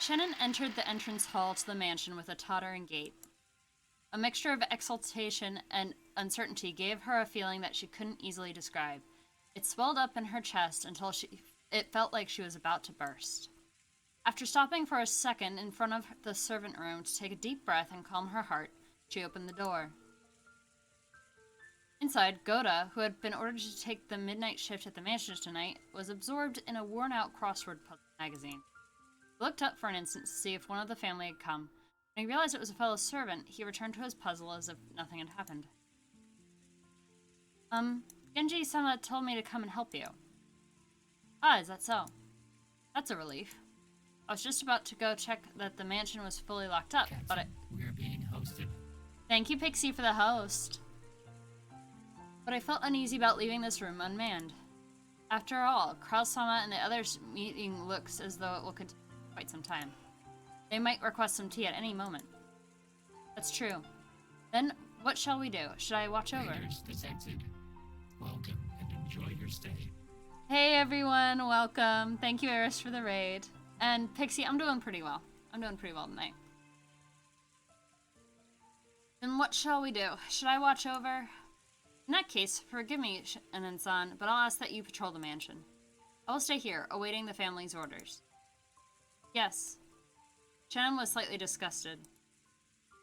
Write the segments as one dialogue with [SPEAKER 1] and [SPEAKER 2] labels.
[SPEAKER 1] Shannon entered the entrance hall to the mansion with a tottering gait. A mixture of exultation and uncertainty gave her a feeling that she couldn't easily describe. It swelled up in her chest until it felt like she was about to burst. After stopping for a second in front of the servant room to take a deep breath and calm her heart, she opened the door. Inside, Goda, who had been ordered to take the midnight shift at the mansion tonight, was absorbed in a worn-out crossword puzzle magazine. He looked up for an instant to see if one of the family had come. When he realized it was a fellow servant, he returned to his puzzle as if nothing had happened. Genji-sama told me to come and help you. Ah, is that so? That's a relief. I was just about to go check that the mansion was fully locked up,
[SPEAKER 2] Captain,
[SPEAKER 1] but
[SPEAKER 2] we're being hosted.
[SPEAKER 1] Thank you, Pixie, for the host. But I felt uneasy about leaving this room unmanned. After all, Kraus-sama and the others' meeting looks as though it will continue for quite some time. They might request some tea at any moment. That's true. Then, what shall we do? Should I watch over?
[SPEAKER 2] Raiders detected. Welcome and enjoy your stay.
[SPEAKER 1] Hey everyone, welcome. Thank you, Eris, for the raid. And Pixie, I'm doing pretty well. I'm doing pretty well tonight. Then what shall we do? Should I watch over? In that case, forgive me, Shannon-san, but I'll ask that you patrol the mansion. I will stay here, awaiting the family's orders. Yes. Shannon was slightly disgusted.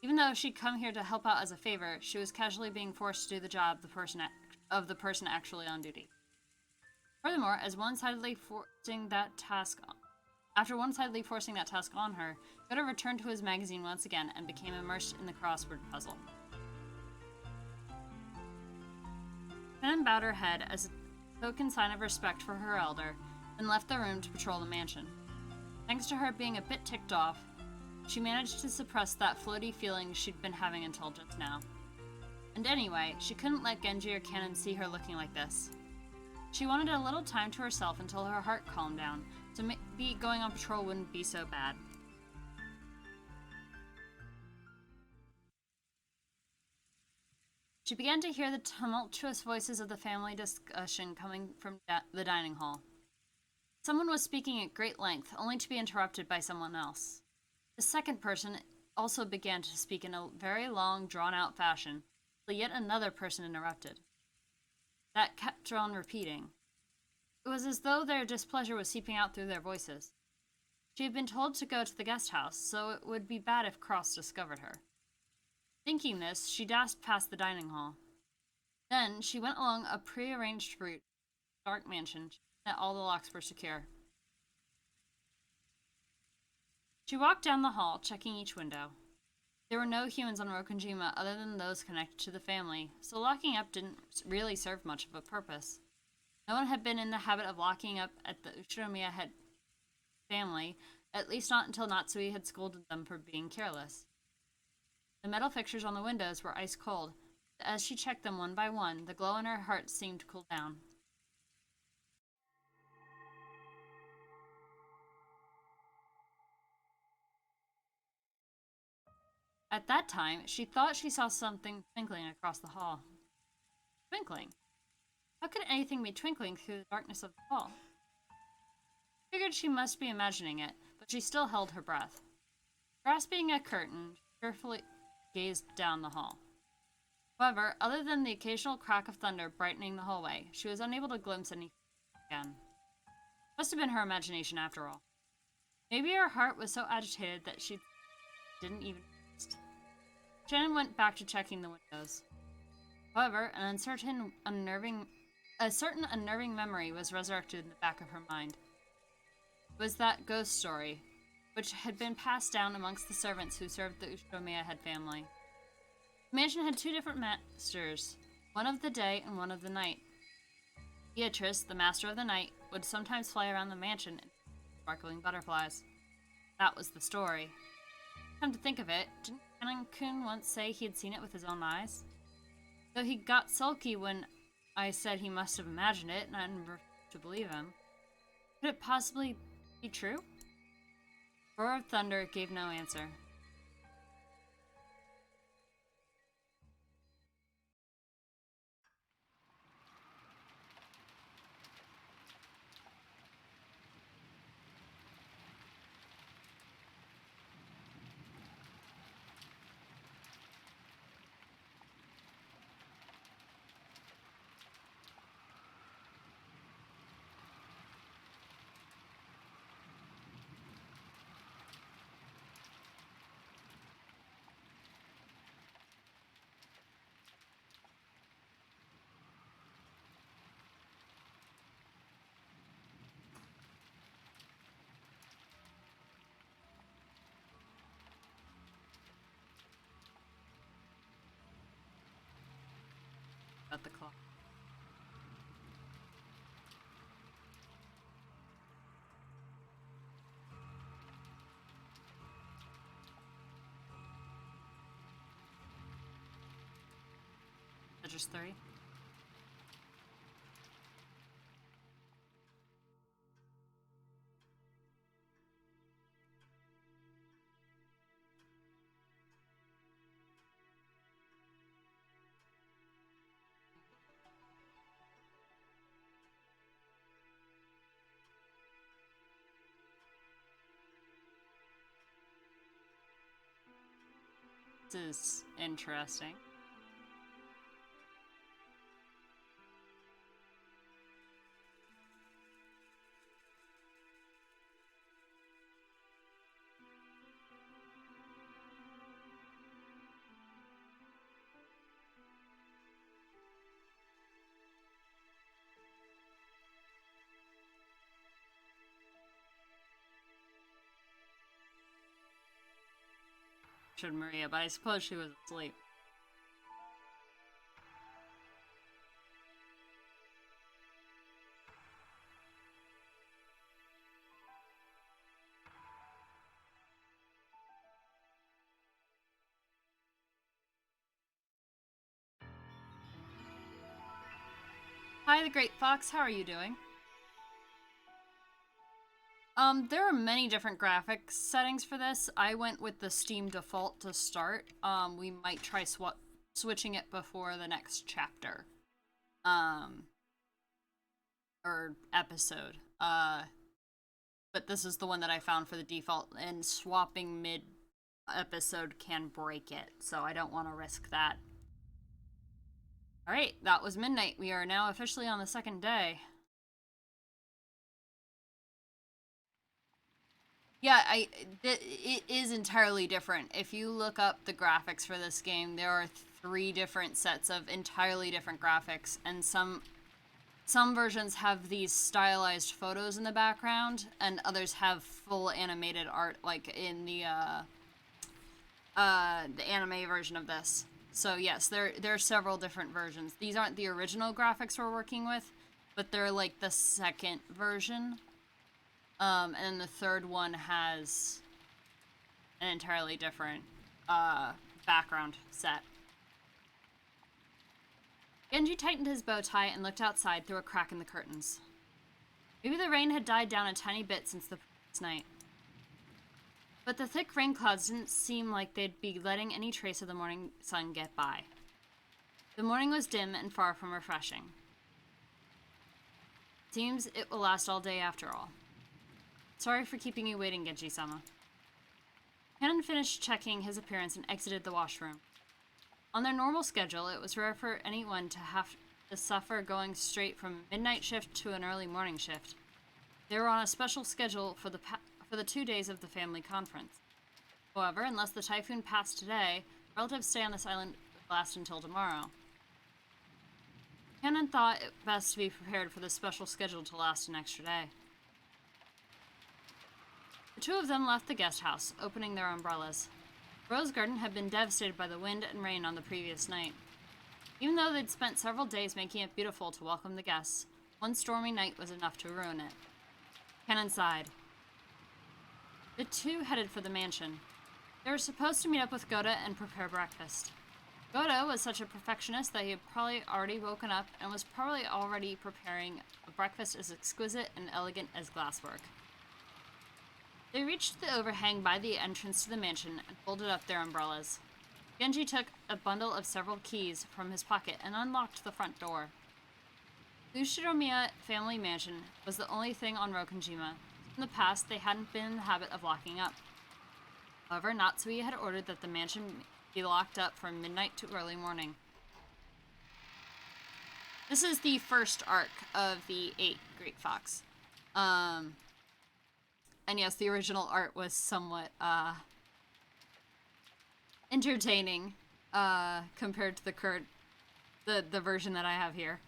[SPEAKER 1] Even though she'd come here to help out as a favor, she was casually being forced to do the job of the person actually on duty. Furthermore, after one-sidedly forcing that task on her, Goda returned to his magazine once again and became immersed in the crossword puzzle. Shannon bowed her head as a token sign of respect for her elder, and left the room to patrol the mansion. Thanks to her being a bit ticked off, she managed to suppress that floaty feeling she'd been having until just now. And anyway, she couldn't let Genji or Cannon see her looking like this. She wanted a little time to herself until her heart calmed down, so maybe going on patrol wouldn't be so bad. She began to hear the tumultuous voices of the family discussion coming from the dining hall. Someone was speaking at great length, only to be interrupted by someone else. The second person also began to speak in a very long, drawn-out fashion, until yet another person interrupted. That kept on repeating. It was as though their displeasure was seeping out through their voices. She had been told to go to the guest house, so it would be bad if Cross discovered her. Thinking this, she dashed past the dining hall. Then, she went along a pre-arranged route to the dark mansion, that all the locks were secure. She walked down the hall, checking each window. There were no humans on Rokonjima other than those connected to the family, so locking up didn't really serve much of a purpose. No one had been in the habit of locking up at the Uchinomiya family, at least not until Natsui had scolded them for being careless. The metal fixtures on the windows were ice cold. As she checked them one by one, the glow in her heart seemed to cool down. At that time, she thought she saw something twinkling across the hall. Twinkling? How could anything be twinkling through the darkness of the hall? Figured she must be imagining it, but she still held her breath. Grasping a curtain, she carefully gazed down the hall. However, other than the occasional crack of thunder brightening the hallway, she was unable to glimpse anything again. Must have been her imagination after all. Maybe her heart was so agitated that she didn't even notice. Shannon went back to checking the windows. However, a certain unnerving memory was resurrected in the back of her mind. It was that ghost story, which had been passed down amongst the servants who served the Uchinomiya family. The mansion had two different masters, one of the day and one of the night. Beatrice, the master of the night, would sometimes fly around the mansion in sparkling butterflies. That was the story. Come to think of it, didn't Cannon-kun once say he had seen it with his own eyes? Though he got sulky when I said he must have imagined it, and I didn't refuse to believe him. Could it possibly be true? The roar of thunder gave no answer. at the clock. Just 3. This is interesting. Should Maria, but I suppose she was asleep. Hi, the Great Fox. How are you doing? There are many different graphics settings for this. I went with the Steam default to start. We might try switching it before the next chapter. Or episode. But this is the one that I found for the default, and swapping mid-episode can break it, so I don't want to risk that. Alright, that was midnight. We are now officially on the second day. Yeah, it is entirely different. If you look up the graphics for this game, there are 3 different sets of entirely different graphics, and some versions have these stylized photos in the background, and others have full animated art, like in the anime version of this. So yes, there are several different versions. These aren't the original graphics we're working with, but they're like the second version. And the third one has an entirely different background set. Genji tightened his bow tie and looked outside through a crack in the curtains. Maybe the rain had died down a tiny bit since the previous night. But the thick rain clouds didn't seem like they'd be letting any trace of the morning sun get by. The morning was dim and far from refreshing. Seems it will last all day after all. Sorry for keeping you waiting, Genji-sama. Cannon finished checking his appearance and exited the washroom. On their normal schedule, it was rare for anyone to have to suffer going straight from a midnight shift to an early morning shift. They were on a special schedule for the 2 days of the family conference. However, unless the typhoon passed today, relatives stay on this island would last until tomorrow. Cannon thought it best to be prepared for this special schedule to last an extra day. The 2 of them left the guest house, opening their umbrellas. The rose garden had been devastated by the wind and rain on the previous night. Even though they'd spent several days making it beautiful to welcome the guests, one stormy night was enough to ruin it. Cannon sighed. The 2 headed for the mansion. They were supposed to meet up with Goda and prepare breakfast. Goda was such a perfectionist that he had probably already woken up and was probably already preparing a breakfast as exquisite and elegant as glasswork. They reached the overhang by the entrance to the mansion and folded up their umbrellas. Genji took a bundle of several keys from his pocket and unlocked the front door. The Ushiromiya family mansion was the only thing on Rokonjima. In the past, they hadn't been in the habit of locking up. However, Natsui had ordered that the mansion be locked up from midnight to early morning. This is the first arc of the 8 Great Fox. And yes, the original art was somewhat, entertaining, compared to the current, the version that I have here.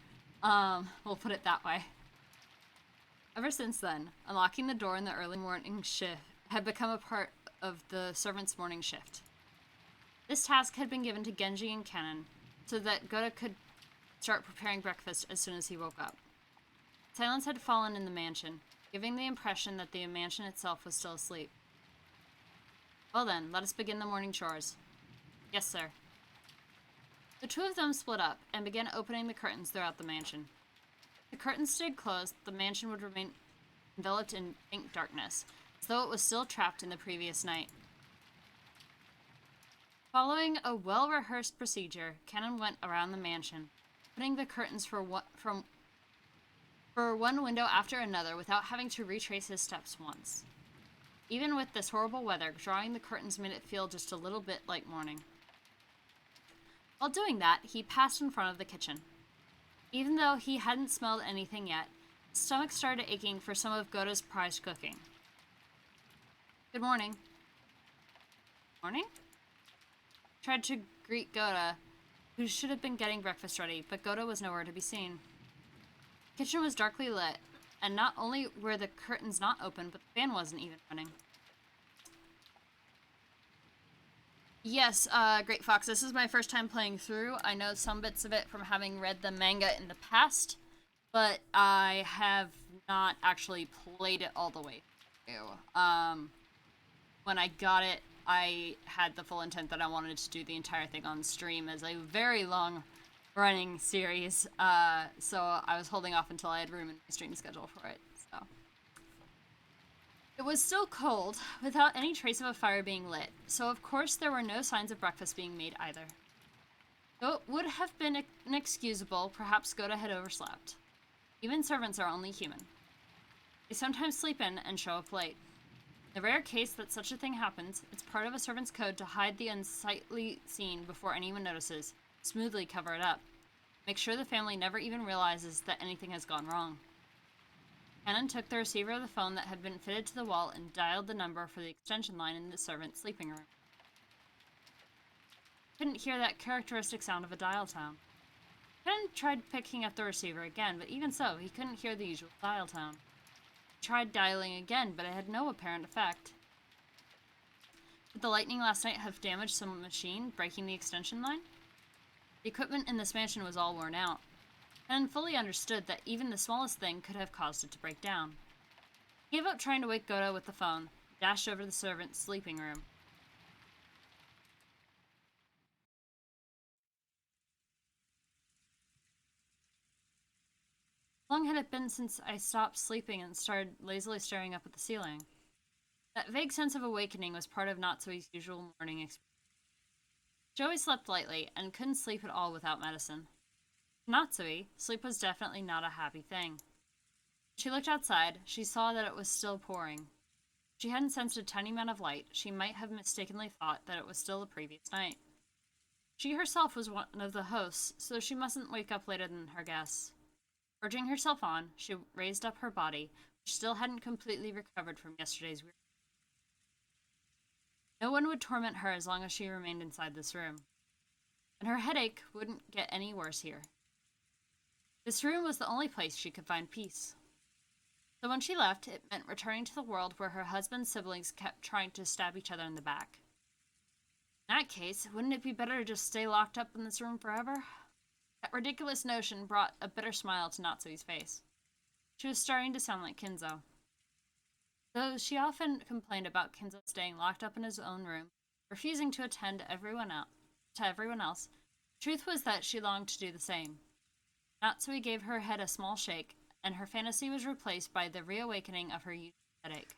[SPEAKER 1] We'll put it that way. Ever since then, unlocking the door in the early morning shift had become a part of the servants' morning shift. This task had been given to Genji and Cannon, so that Goda could start preparing breakfast as soon as he woke up. Silence had fallen in the mansion, giving the impression that the mansion itself was still asleep. Well then, let us begin the morning chores. Yes, sir. The two of them split up and began opening the curtains throughout the mansion. If the curtains stayed closed, the mansion would remain enveloped in pink darkness, as though it was still trapped in the previous night. Following a well-rehearsed procedure, Cannon went around the mansion, opening the curtains for one window after another without having to retrace his steps once. Even with this horrible weather, drawing the curtains made it feel just a little bit like morning. While doing that, he passed in front of the kitchen. Even though he hadn't smelled anything yet, his stomach started aching for some of Goda's prized cooking. Good morning. Morning? Tried to greet Goda, who should have been getting breakfast ready, but Goda was nowhere to be seen. The kitchen was darkly lit, and not only were the curtains not open, but the fan wasn't even running. Yes, Great Fox, this is my first time playing through. I know some bits of it from having read the manga in the past, but I have not actually played it all the way through. When I got it, I had the full intent that I wanted to do the entire thing on stream as a very long running series, so I was holding off until I had room in my stream schedule for it, so. It was still cold, without any trace of a fire being lit, so of course there were no signs of breakfast being made either. Though it would have been inexcusable, perhaps Goda had overslept. Even servants are only human. They sometimes sleep in and show up late. In the rare case that such a thing happens, it's part of a servant's code to hide the unsightly scene before anyone notices, smoothly cover it up. Make sure the family never even realizes that anything has gone wrong. Cannon took the receiver of the phone that had been fitted to the wall and dialed the number for the extension line in the servant's sleeping room. Couldn't hear that characteristic sound of a dial tone. Cannon tried picking up the receiver again, but even so, he couldn't hear the usual dial tone. He tried dialing again, but it had no apparent effect. Could the lightning last night have damaged some machine, breaking the extension line? The equipment in this mansion was all worn out. Cannon fully understood that even the smallest thing could have caused it to break down. He gave up trying to wake Goda with the phone, dashed over to the servant's sleeping room. How long had it been since I stopped sleeping and started lazily staring up at the ceiling? That vague sense of awakening was part of Natsui's usual morning experience. She always slept lightly and couldn't sleep at all without medicine. To Natsui, sleep was definitely not a happy thing. When she looked outside, she saw that it was still pouring. If she hadn't sensed a tiny amount of light, she might have mistakenly thought that it was still the previous night. She herself was one of the hosts, so she mustn't wake up later than her guests. Urging herself on, she raised up her body, which still hadn't completely recovered from yesterday's weariness. No one would torment her as long as she remained inside this room. And her headache wouldn't get any worse here. This room was the only place she could find peace. So when she left, it meant returning to the world where her husband's siblings kept trying to stab each other in the back. In that case, wouldn't it be better to just stay locked up in this room forever? That ridiculous notion brought a bitter smile to Natsui's face. She was starting to sound like Kinzo. Though she often complained about Kinzo staying locked up in his own room, refusing to attend to everyone else, the truth was that she longed to do the same. Natsui gave her head a small shake, and her fantasy was replaced by the reawakening of her usual headache.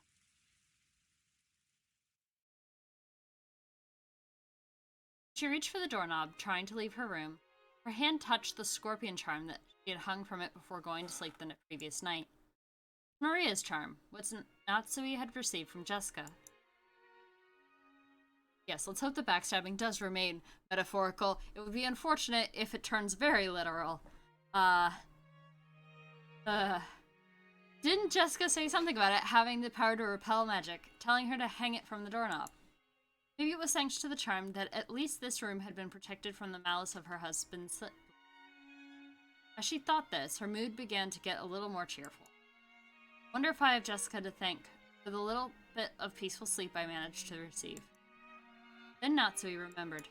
[SPEAKER 1] She reached for the doorknob, trying to leave her room. Her hand touched the scorpion charm that she had hung from it before going to sleep the previous night. Maria's charm, what Natsui had received from Jessica. Yes, let's hope the backstabbing does remain metaphorical. It would be unfortunate if it turns very literal. Didn't Jessica say something about it having the power to repel magic, telling her to hang it from the doorknob? Maybe it was thanks to the charm that at least this room had been protected from the malice of her husband's. As she thought this, her mood began to get a little more cheerful. Wonder if I have Jessica to thank for the little bit of peaceful sleep I managed to receive. Then Natsui remembered.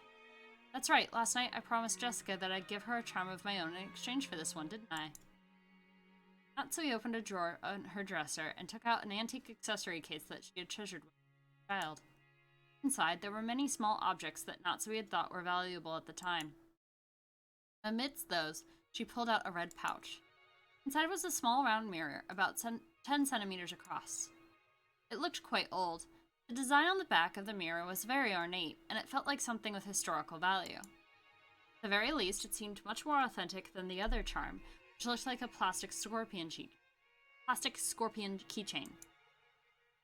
[SPEAKER 1] That's right, last night I promised Jessica that I'd give her a charm of my own in exchange for this one, didn't I? Natsui opened a drawer on her dresser and took out an antique accessory case that she had treasured when she was a child. Inside, there were many small objects that Natsui had thought were valuable at the time. Amidst those, she pulled out a red pouch. Inside was a small round mirror, about 10 centimeters across. It looked quite old. The design on the back of the mirror was very ornate, and it felt like something with historical value. At the very least, it seemed much more authentic than the other charm, which looked like a plastic scorpion keychain.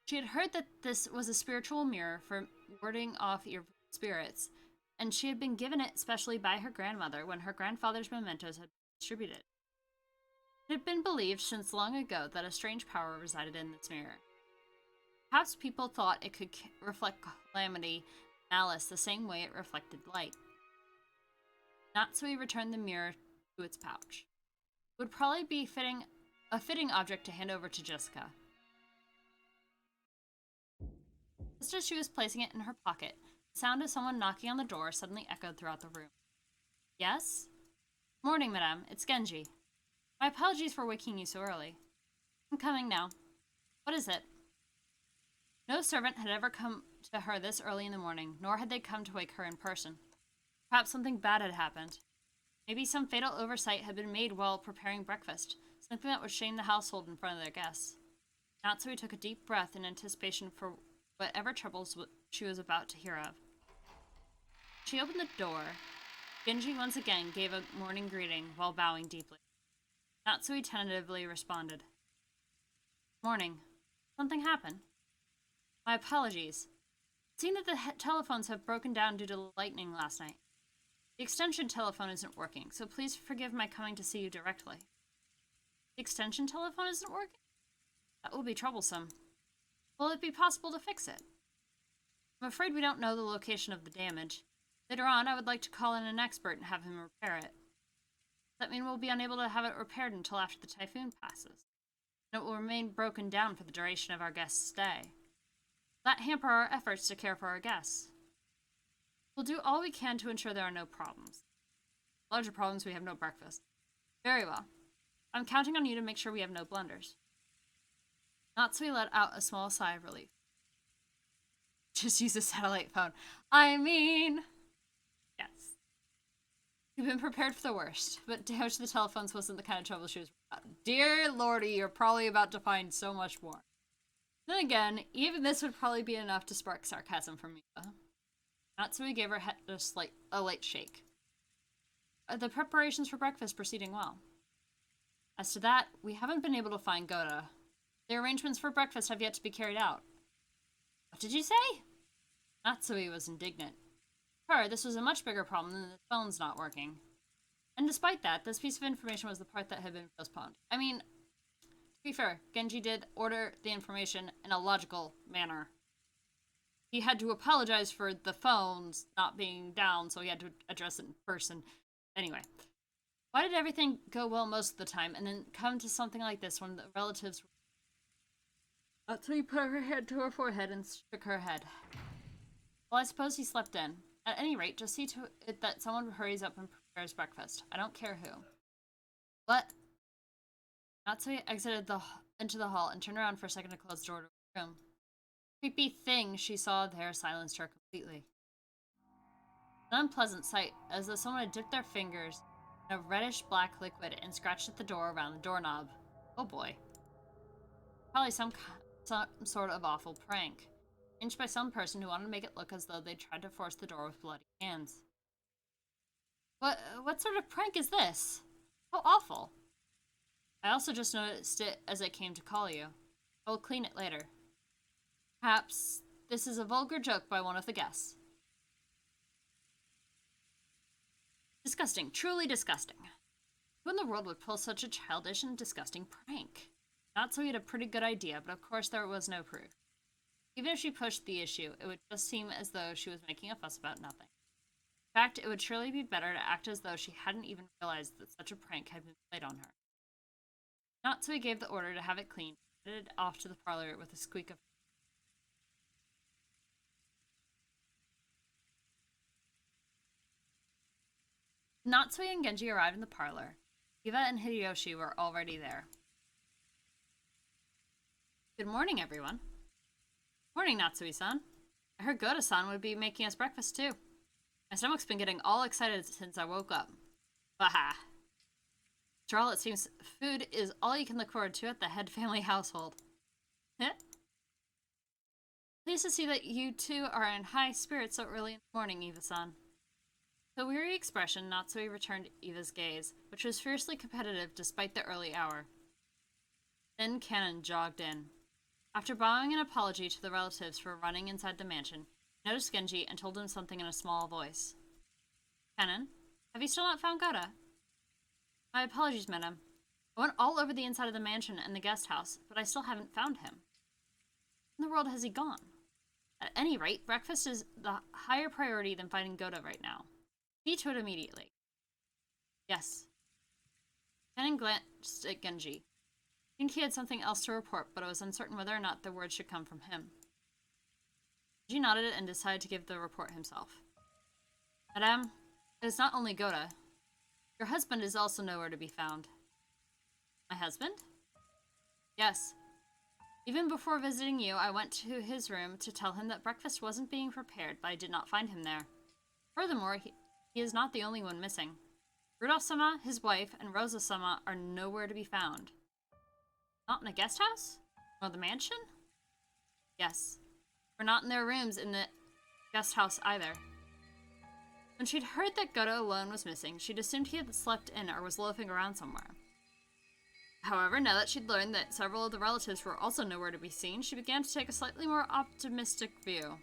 [SPEAKER 1] She had heard that this was a spiritual mirror for warding off evil spirits, and she had been given it specially by her grandmother when her grandfather's mementos had been distributed. It had been believed since long ago that a strange power resided in this mirror. Perhaps people thought it could reflect calamity, malice, the same way it reflected light. Natsui returned the mirror to its pouch. It would probably be a fitting object to hand over to Jessica. Just as she was placing it in her pocket, the sound of someone knocking on the door suddenly echoed throughout the room. Yes? Morning, madame. It's Genji. My apologies for waking you so early. I'm coming now. What is it? No servant had ever come to her this early in the morning, nor had they come to wake her in person. Perhaps something bad had happened. Maybe some fatal oversight had been made while preparing breakfast, something that would shame the household in front of their guests. Natsui took a deep breath in anticipation for whatever troubles she was about to hear of. She opened the door. Genji once again gave a morning greeting while bowing deeply. Natsui tentatively responded. Morning. Something happened? My apologies. It seems that the telephones have broken down due to lightning last night. The extension telephone isn't working, so please forgive my coming to see you directly. The extension telephone isn't working? That will be troublesome. Will it be possible to fix it? I'm afraid we don't know the location of the damage. Later on, I would like to call in an expert and have him repair it. Does that mean we'll be unable to have it repaired until after the typhoon passes? And it will remain broken down for the duration of our guest's stay. That hamper our efforts to care for our guests. We'll do all we can to ensure there are no problems. Larger problems, we have no breakfast. Very well. I'm counting on you to make sure we have no blunders. Natsui let out a small sigh of relief. Just use a satellite phone. I mean... Yes. You've been prepared for the worst, but damage to the telephones wasn't the kind of trouble she was about. Dear lordy, you're probably about to find so much more. Then again, even this would probably be enough to spark sarcasm from Mika. Natsui gave her head a light shake. The preparations for breakfast proceeding well. As to that, we haven't been able to find Goda. The arrangements for breakfast have yet to be carried out. What did you say? Natsui was indignant. For her, this was a much bigger problem than the phone's not working. And despite that, this piece of information was the part that had been postponed. I mean, to be fair, Genji did order the information in a logical manner. He had to apologize for the phones not being down, so he had to address it in person. Anyway, why did everything go well most of the time and then come to something like this when the relatives were... Natsui put her hand to her forehead and shook her head. Well, I suppose he slept in. At any rate, just see to it that someone hurries up and prepares breakfast. I don't care who. What? Natsui exited into the hall and turned around for a second to close the door to her room. The creepy thing she saw there silenced her completely. An unpleasant sight, as though someone had dipped their fingers in a reddish-black liquid and scratched at the door around the doorknob. Oh boy. Probably some sort of awful prank. Arranged by some person who wanted to make it look as though they tried to force the door with bloody hands. What sort of prank is this? How awful. I also just noticed it as I came to call you. I will clean it later. Perhaps this is a vulgar joke by one of the guests. Disgusting. Truly disgusting. Who in the world would pull such a childish and disgusting prank? Natsui had a pretty good idea, but of course there was no proof. Even if she pushed the issue, it would just seem as though she was making a fuss about nothing. In fact, it would surely be better to act as though she hadn't even realized that such a prank had been played on her. Natsui gave the order to have it cleaned and headed off to the parlor with a squeak of... Natsui and Genji arrived in the parlor. Eva and Hideyoshi were already there. Good morning, everyone. Morning, Natsui-san. I heard Goda-san would be making us breakfast, too. My stomach's been getting all excited since I woke up. Baha. After all, it seems food is all you can look forward to at the head family household. Heh? Pleased to see that you two are in high spirits so early in the morning, Eva-san. With a weary expression, Natsui returned Eva's gaze, which was fiercely competitive despite the early hour. Then Cannon jogged in. After bowing an apology to the relatives for running inside the mansion, he noticed Genji and told him something in a small voice. Cannon, have you still not found Goda? My apologies, madam. I went all over the inside of the mansion and the guest house, but I still haven't found him. Where in the world has he gone? At any rate, breakfast is the higher priority than finding Goda right now. See to it immediately. Yes. Cannon glanced at Genji. I think he had something else to report, but I was uncertain whether or not the words should come from him. Genji nodded and decided to give the report himself. Madame, it is not only Goda. Your husband is also nowhere to be found. My husband? Yes. Even before visiting you, I went to his room to tell him that breakfast wasn't being prepared, but I did not find him there. Furthermore, he is not the only one missing. Rudolph-sama, his wife, and Rosa-sama are nowhere to be found. Not in the guest house? Or the mansion? Yes. We're not in their rooms in the guest house either. When she'd heard that Goda alone was missing, she'd assumed he had slept in or was loafing around somewhere. However, now that she'd learned that several of the relatives were also nowhere to be seen, she began to take a slightly more optimistic view.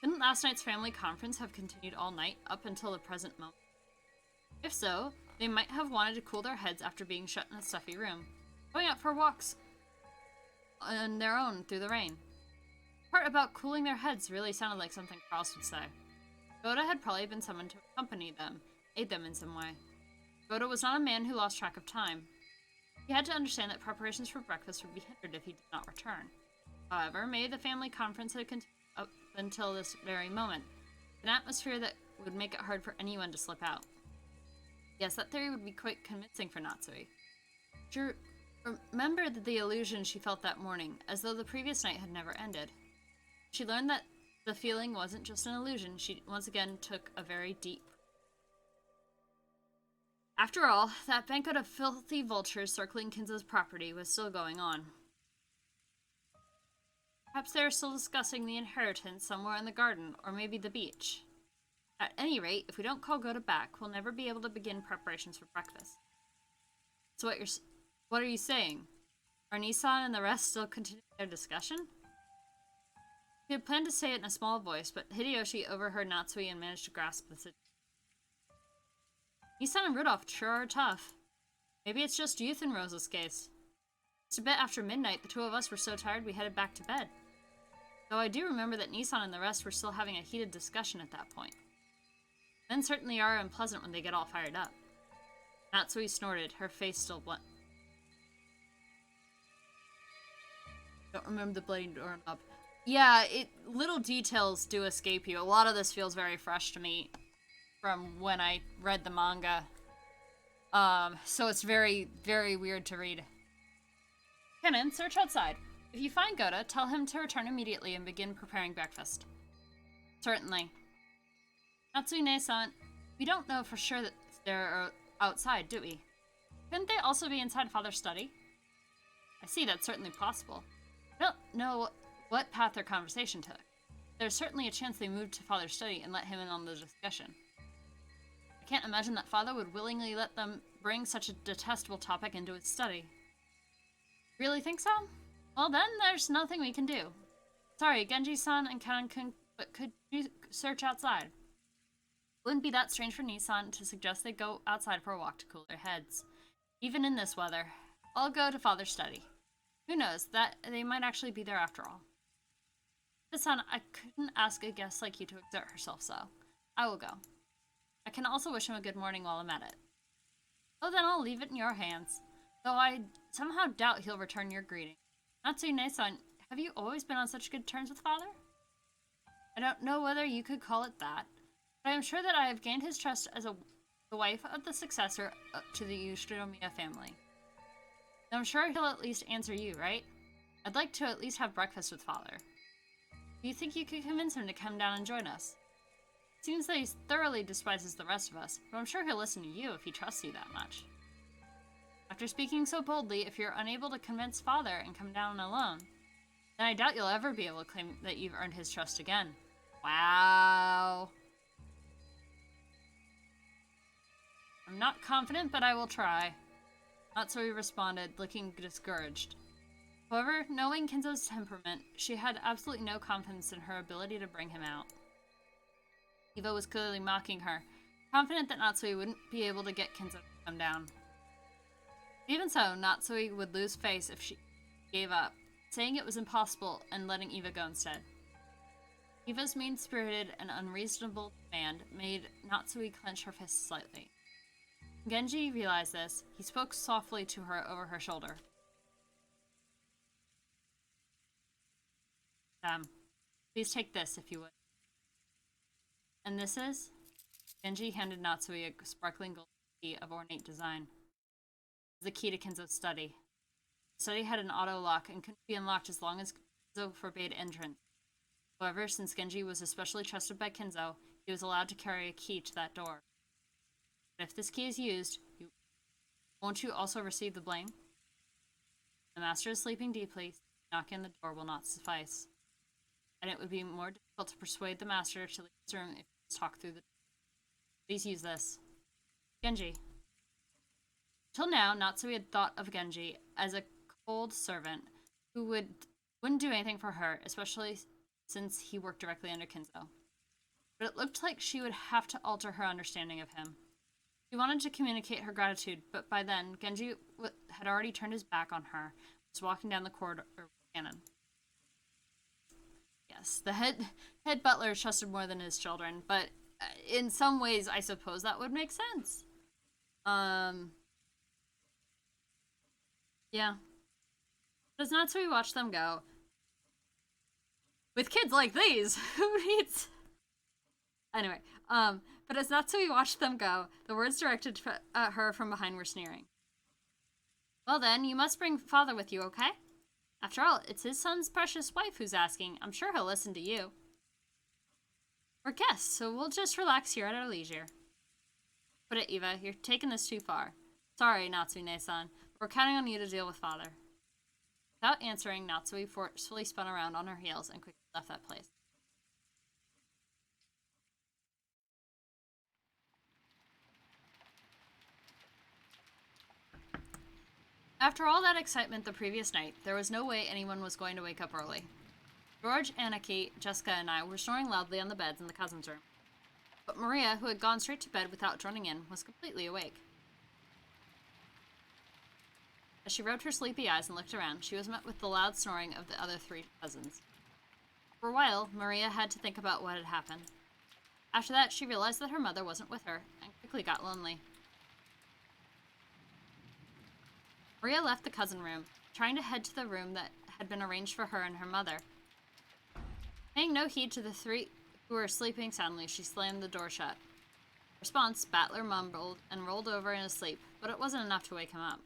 [SPEAKER 1] Couldn't last night's family conference have continued all night, up until the present moment? If so, they might have wanted to cool their heads after being shut in a stuffy room, going out for walks on their own through the rain. The part about cooling their heads really sounded like something Carlos would say. Goda had probably been summoned to accompany them, aid them in some way. Goda was not a man who lost track of time. He had to understand that preparations for breakfast would be hindered if he did not return. However, maybe the family conference had continued up until this very moment, an atmosphere that would make it hard for anyone to slip out. Yes, that theory would be quite convincing for Natsui. She remembered the illusion she felt that morning, as though the previous night had never ended. She learned that the feeling wasn't just an illusion. She once again took a very deep. After all, that banquet of filthy vultures circling Kinza's property was still going on. Perhaps they are still discussing the inheritance somewhere in the garden, or maybe the beach. At any rate, if we don't call Goda back, we'll never be able to begin preparations for breakfast. So what are you saying? Are Nissan and the rest still continuing their discussion? He had planned to say it in a small voice, but Hideyoshi overheard Natsui and managed to grasp the situation. Nissan and Rudolph sure are tough. Maybe it's just youth in Rosa's case. Just a bit after midnight, the two of us were so tired we headed back to bed. Though I do remember that Nissan and the rest were still having a heated discussion at that point. Men certainly are unpleasant when they get all fired up. Natsui snorted, her face still blunt. Don't remember the bloody doorknob. Yeah, little details do escape you. A lot of this feels very fresh to me from when I read the manga. So it's very, very weird to read. Kennen, search outside. If you find Goda, tell him to return immediately and begin preparing breakfast. Certainly. Natsui-san, we don't know for sure that they're outside, do we? Couldn't they also be inside Father's study? I see, that's certainly possible. I don't know what path their conversation took. There's certainly a chance they moved to Father's study and let him in on the discussion. I can't imagine that Father would willingly let them bring such a detestable topic into his study. Really think so? Well then, there's nothing we can do. Sorry, Genji-san and Kanan-kun, but could you search outside? Wouldn't be that strange for Nissan to suggest they go outside for a walk to cool their heads. Even in this weather. I'll go to Father's study. Who knows, that they might actually be there after all. Nissan, I couldn't ask a guest like you to exert herself so. I will go. I can also wish him a good morning while I'm at it. Oh, then I'll leave it in your hands. Though I somehow doubt he'll return your greeting. Natsui-san, have you always been on such good terms with Father? I don't know whether you could call it that, but I am sure that I have gained his trust as the wife of the successor to the Ushinomiya family. I'm sure he'll at least answer you, right? I'd like to at least have breakfast with father. Do you think you could convince him to come down and join us? It seems that he thoroughly despises the rest of us, but I'm sure he'll listen to you if he trusts you that much. After speaking so boldly, if you're unable to convince father and come down alone, then I doubt you'll ever be able to claim that you've earned his trust again. Wow. I'm not confident, but I will try. Natsui responded, looking discouraged. However, knowing Kenzo's temperament, she had absolutely no confidence in her ability to bring him out. Eva was clearly mocking her, confident that Natsui wouldn't be able to get Kenzo to come down. Even so, Natsui would lose face if she gave up, saying it was impossible and letting Eva go instead. Eva's mean-spirited and unreasonable demand made Natsui clench her fists slightly. When Genji realized this, he spoke softly to her over her shoulder. Please take this if you would. And this is? Genji handed Natsui a sparkling gold key of ornate design. It was the key to Kenzo's study. The study had an auto lock and couldn't be unlocked as long as Kenzo forbade entrance. However, since Genji was especially trusted by Kenzo, he was allowed to carry a key to that door. But if this key is used, won't you also receive the blame? The master is sleeping deeply, so knocking on the door will not suffice. And it would be more difficult to persuade the master to leave his room if he talk through the door. Please use this. Genji. Till now, Natsui had thought of Genji as a cold servant who wouldn't do anything for her, especially since he worked directly under Kenzo. But it looked like she would have to alter her understanding of him. She wanted to communicate her gratitude, but by then, Genji had already turned his back on her and was walking down the corridor with Cannon. Yes, the head butler trusted more than his children, but in some ways, I suppose that would make sense. Yeah. Does Natsui watch them go? With kids like these, who needs... Anyway, but as Natsui watched them go, the words directed at her from behind were sneering. Well then, you must bring father with you, okay? After all, it's his son's precious wife who's asking. I'm sure he'll listen to you. We're guests, so we'll just relax here at our leisure. Put it, Eva, you're taking this too far. Sorry, Natsune-san. We're counting on you to deal with father. Without answering, Natsui forcefully spun around on her heels and quickly left that place. After all that excitement the previous night, there was no way anyone was going to wake up early. George, Anarchy, Jessica, and I were snoring loudly on the beds in the cousins' room. But Maria, who had gone straight to bed without joining in, was completely awake. As she rubbed her sleepy eyes and looked around, she was met with the loud snoring of the other three cousins. For a while, Maria had to think about what had happened. After that, she realized that her mother wasn't with her, and quickly got lonely. Maria left the cousin room, trying to head to the room that had been arranged for her and her mother. Paying no heed to the three who were sleeping soundly, she slammed the door shut. In response, Battler mumbled and rolled over in his sleep, but it wasn't enough to wake him up.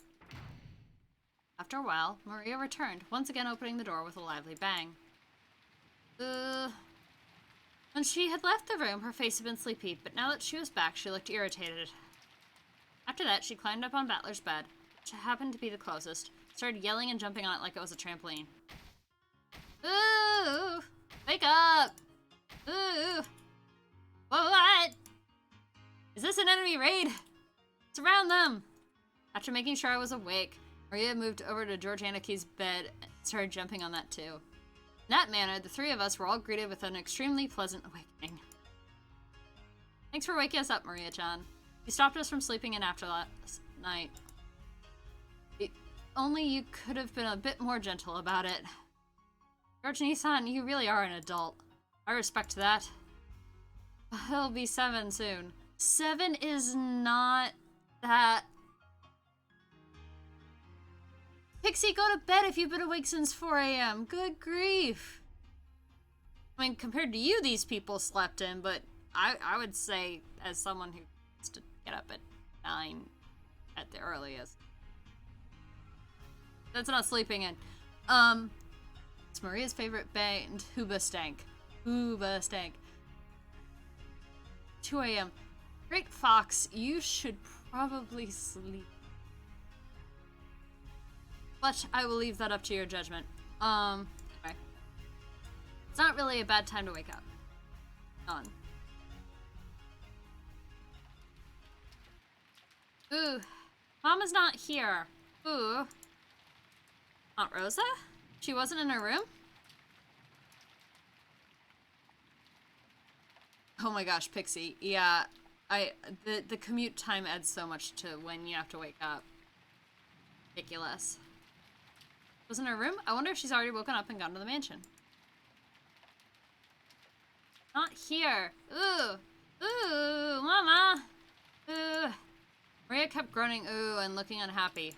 [SPEAKER 1] After a while, Maria returned, once again opening the door with a lively bang. When she had left the room, her face had been sleepy, but now that she was back, she looked irritated. After that, she climbed up on Battler's bed, which happened to be the closest, started yelling and jumping on it like it was a trampoline. Ooh! Wake up! Ooh! What? Is this an enemy raid? Surround them! After making sure I was awake, Maria moved over to George Anaki's bed and started jumping on that too. In that manner, the three of us were all greeted with an extremely pleasant awakening. Thanks for waking us up, Maria-chan. You stopped us from sleeping in after last night. Only you could have been a bit more gentle about it. George Nissan, you really are an adult. I respect that. He'll be 7 soon. 7 is not that... Pixie, go to bed if you've been awake since 4 a.m. Good grief. I mean, compared to you, these people slept in, but I would say, as someone who get up at 9 at the earliest. That's not sleeping in. It's Maria's favorite band, Hoobastank. Hoobastank. 2 a.m. Great Fox, you should probably sleep. But I will leave that up to your judgment. Anyway. It's not really a bad time to wake up. None. Ooh. Mama's not here. Ooh. Aunt Rosa? She wasn't in her room? Oh my gosh, Pixie. Yeah, the commute time adds so much to when you have to wake up. Ridiculous. Was in her room? I wonder if she's already woken up and gone to the mansion. Not here. Ooh. Ooh, Mama. Ooh. Maria kept groaning ooh and looking unhappy.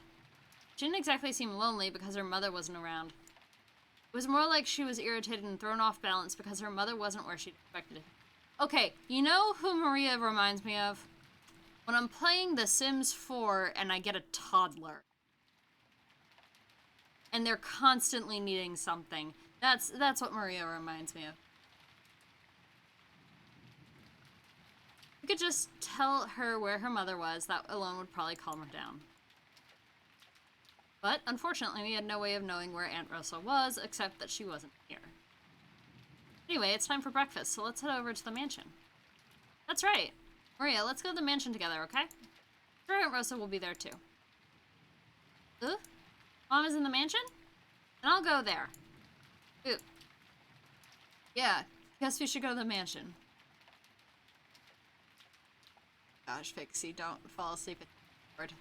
[SPEAKER 1] She didn't exactly seem lonely because her mother wasn't around. It was more like she was irritated and thrown off balance because her mother wasn't where she'd expected it. Okay, you know who Maria reminds me of? When I'm playing The Sims 4 and I get a toddler. And they're constantly needing something. That's what Maria reminds me of. You could just tell her where her mother was. That alone would probably calm her down. But, unfortunately, we had no way of knowing where Aunt Rosa was, except that she wasn't here. Anyway, it's time for breakfast, so let's head over to the mansion. That's right. Maria, let's go to the mansion together, okay? Sure, Aunt Rosa will be there, too. Mom is in the mansion? Then I'll go there. Ooh. Yeah, guess we should go to the mansion. Gosh, Pixie, don't fall asleep at the board.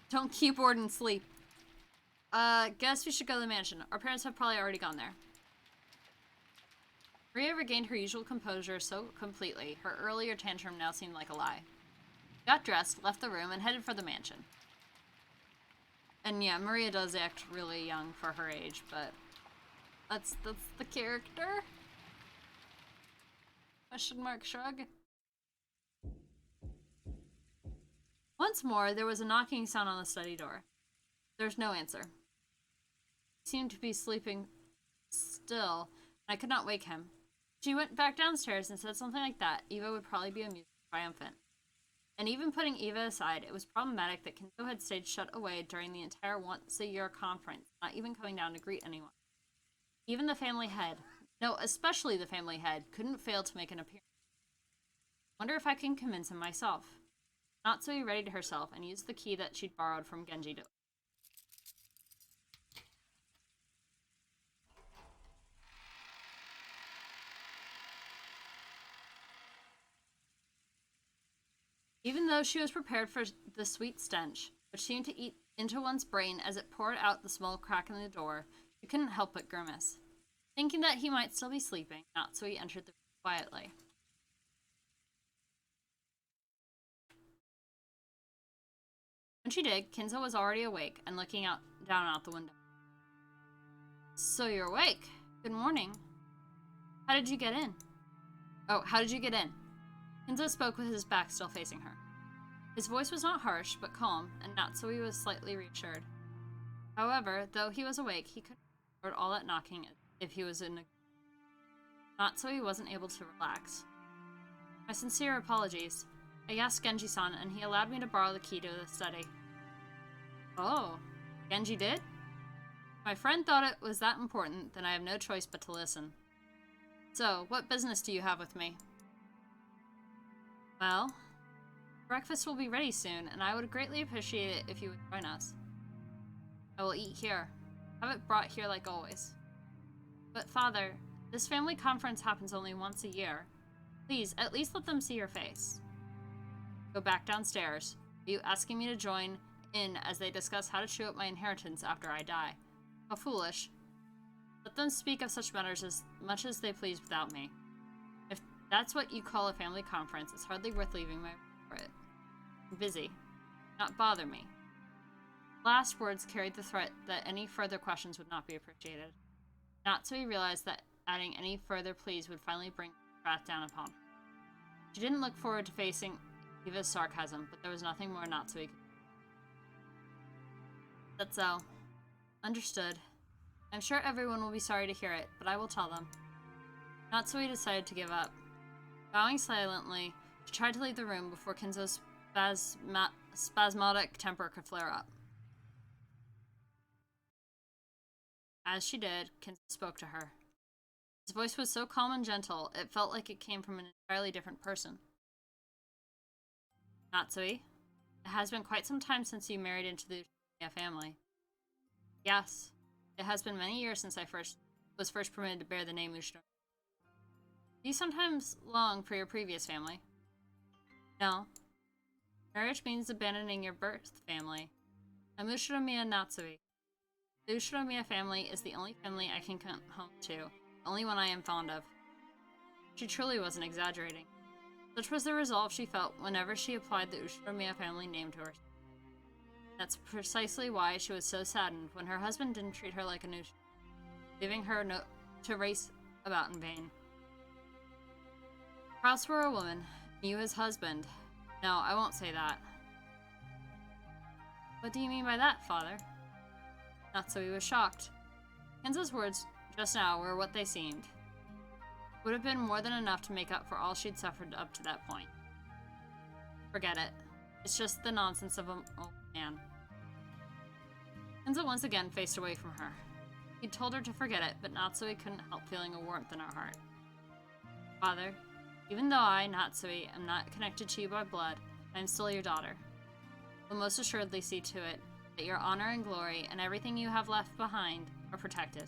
[SPEAKER 1] Don't keyboard and sleep. Guess we should go to the mansion. Our parents have probably already gone there. Maria regained her usual composure so completely, her earlier tantrum now seemed like a lie. Got dressed, left the room, and headed for the mansion. And yeah, Maria does act really young for her age, but that's the character. Question mark shrug. Once more, there was a knocking sound on the study door. There's no answer. He seemed to be sleeping still, and I could not wake him. She went back downstairs and said something like that. Eva would probably be amused and triumphant. And even putting Eva aside, it was problematic that Kenzo had stayed shut away during the entire once-a-year conference, not even coming down to greet anyone. Even the family head, no, especially the family head, couldn't fail to make an appearance. Wonder if I can convince him myself. Natsui readied herself and used the key that she'd borrowed from Genji to. Even though she was prepared for the sweet stench, which seemed to eat into one's brain as it poured out the small crack in the door, she couldn't help but grimace. Thinking that he might still be sleeping, Natsui entered the room quietly. When she did, Kenzo was already awake and looking down out the window. So you're awake. Good morning. How did you get in? Oh, how did you get in? Kenzo spoke with his back still facing her. His voice was not harsh, but calm, and Natsui was slightly reassured. However, though he was awake, he couldn't afford all that knocking if he was in a... Natsui wasn't able to relax. My sincere apologies. I asked Genji-san, and he allowed me to borrow the key to the study. Oh, Genji did? If my friend thought it was that important, then I have no choice but to listen. So, what business do you have with me? Well, breakfast will be ready soon, and I would greatly appreciate it if you would join us. I will eat here. Have it brought here like always. But Father, this family conference happens only once a year. Please, at least let them see your face. Go back downstairs. Are you asking me to join in as they discuss how to chew up my inheritance after I die? How foolish. Let them speak of such matters as much as they please without me. If that's what you call a family conference, it's hardly worth leaving my room for it. I'm busy. Not bother me. Last words carried the threat that any further questions would not be appreciated. Natsui realized that adding any further pleas would finally bring wrath down upon her. She didn't look forward to facing Eva's sarcasm, but there was nothing more Natsui could do. That's so. Understood. I'm sure everyone will be sorry to hear it, but I will tell them. Natsui decided to give up. Bowing silently, she tried to leave the room before Kinzo's spasmodic temper could flare up. As she did, Kinzo spoke to her. His voice was so calm and gentle, it felt like it came from an entirely different person. Natsui, it has been quite some time since you married into the Umineko family. Yes, it has been many years since I was first permitted to bear the name Ushiro. Do you sometimes long for your previous family? No. Marriage means abandoning your birth family. I'm Ushiromiya Natsui. The Ushiromiya family is the only family I can come home to, the only one I am fond of. She truly wasn't exaggerating. Such was the resolve she felt whenever she applied the Ushiromiya family name to her. That's precisely why she was so saddened when her husband didn't treat her like a Ushiro, leaving her to race about in vain. Perhaps we're a woman, you his husband. No, I won't say that. What do you mean by that, father? Natsui was shocked. Kenzo's words just now were what they seemed. Would have been more than enough to make up for all she'd suffered up to that point. Forget it. It's just the nonsense of an old man. Kenzo once again faced away from her. He'd told her to forget it, but Natsui couldn't help feeling a warmth in her heart. Father, even though I, Natsui, am not connected to you by blood, I am still your daughter. Will most assuredly see to it that your honor and glory and everything you have left behind are protected.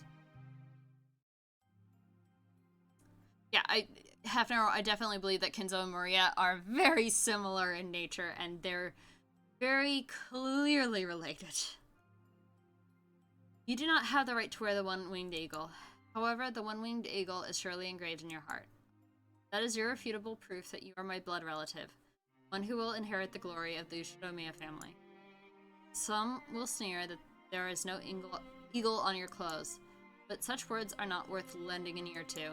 [SPEAKER 1] Yeah, I definitely believe that Kinzo and Maria are very similar in nature, and they're very clearly related. You do not have the right to wear the one-winged eagle. However, the one-winged eagle is surely engraved in your heart. That is irrefutable proof that you are my blood relative, one who will inherit the glory of the Ushiromiya family. Some will sneer that there is no eagle on your clothes, but such words are not worth lending an ear to.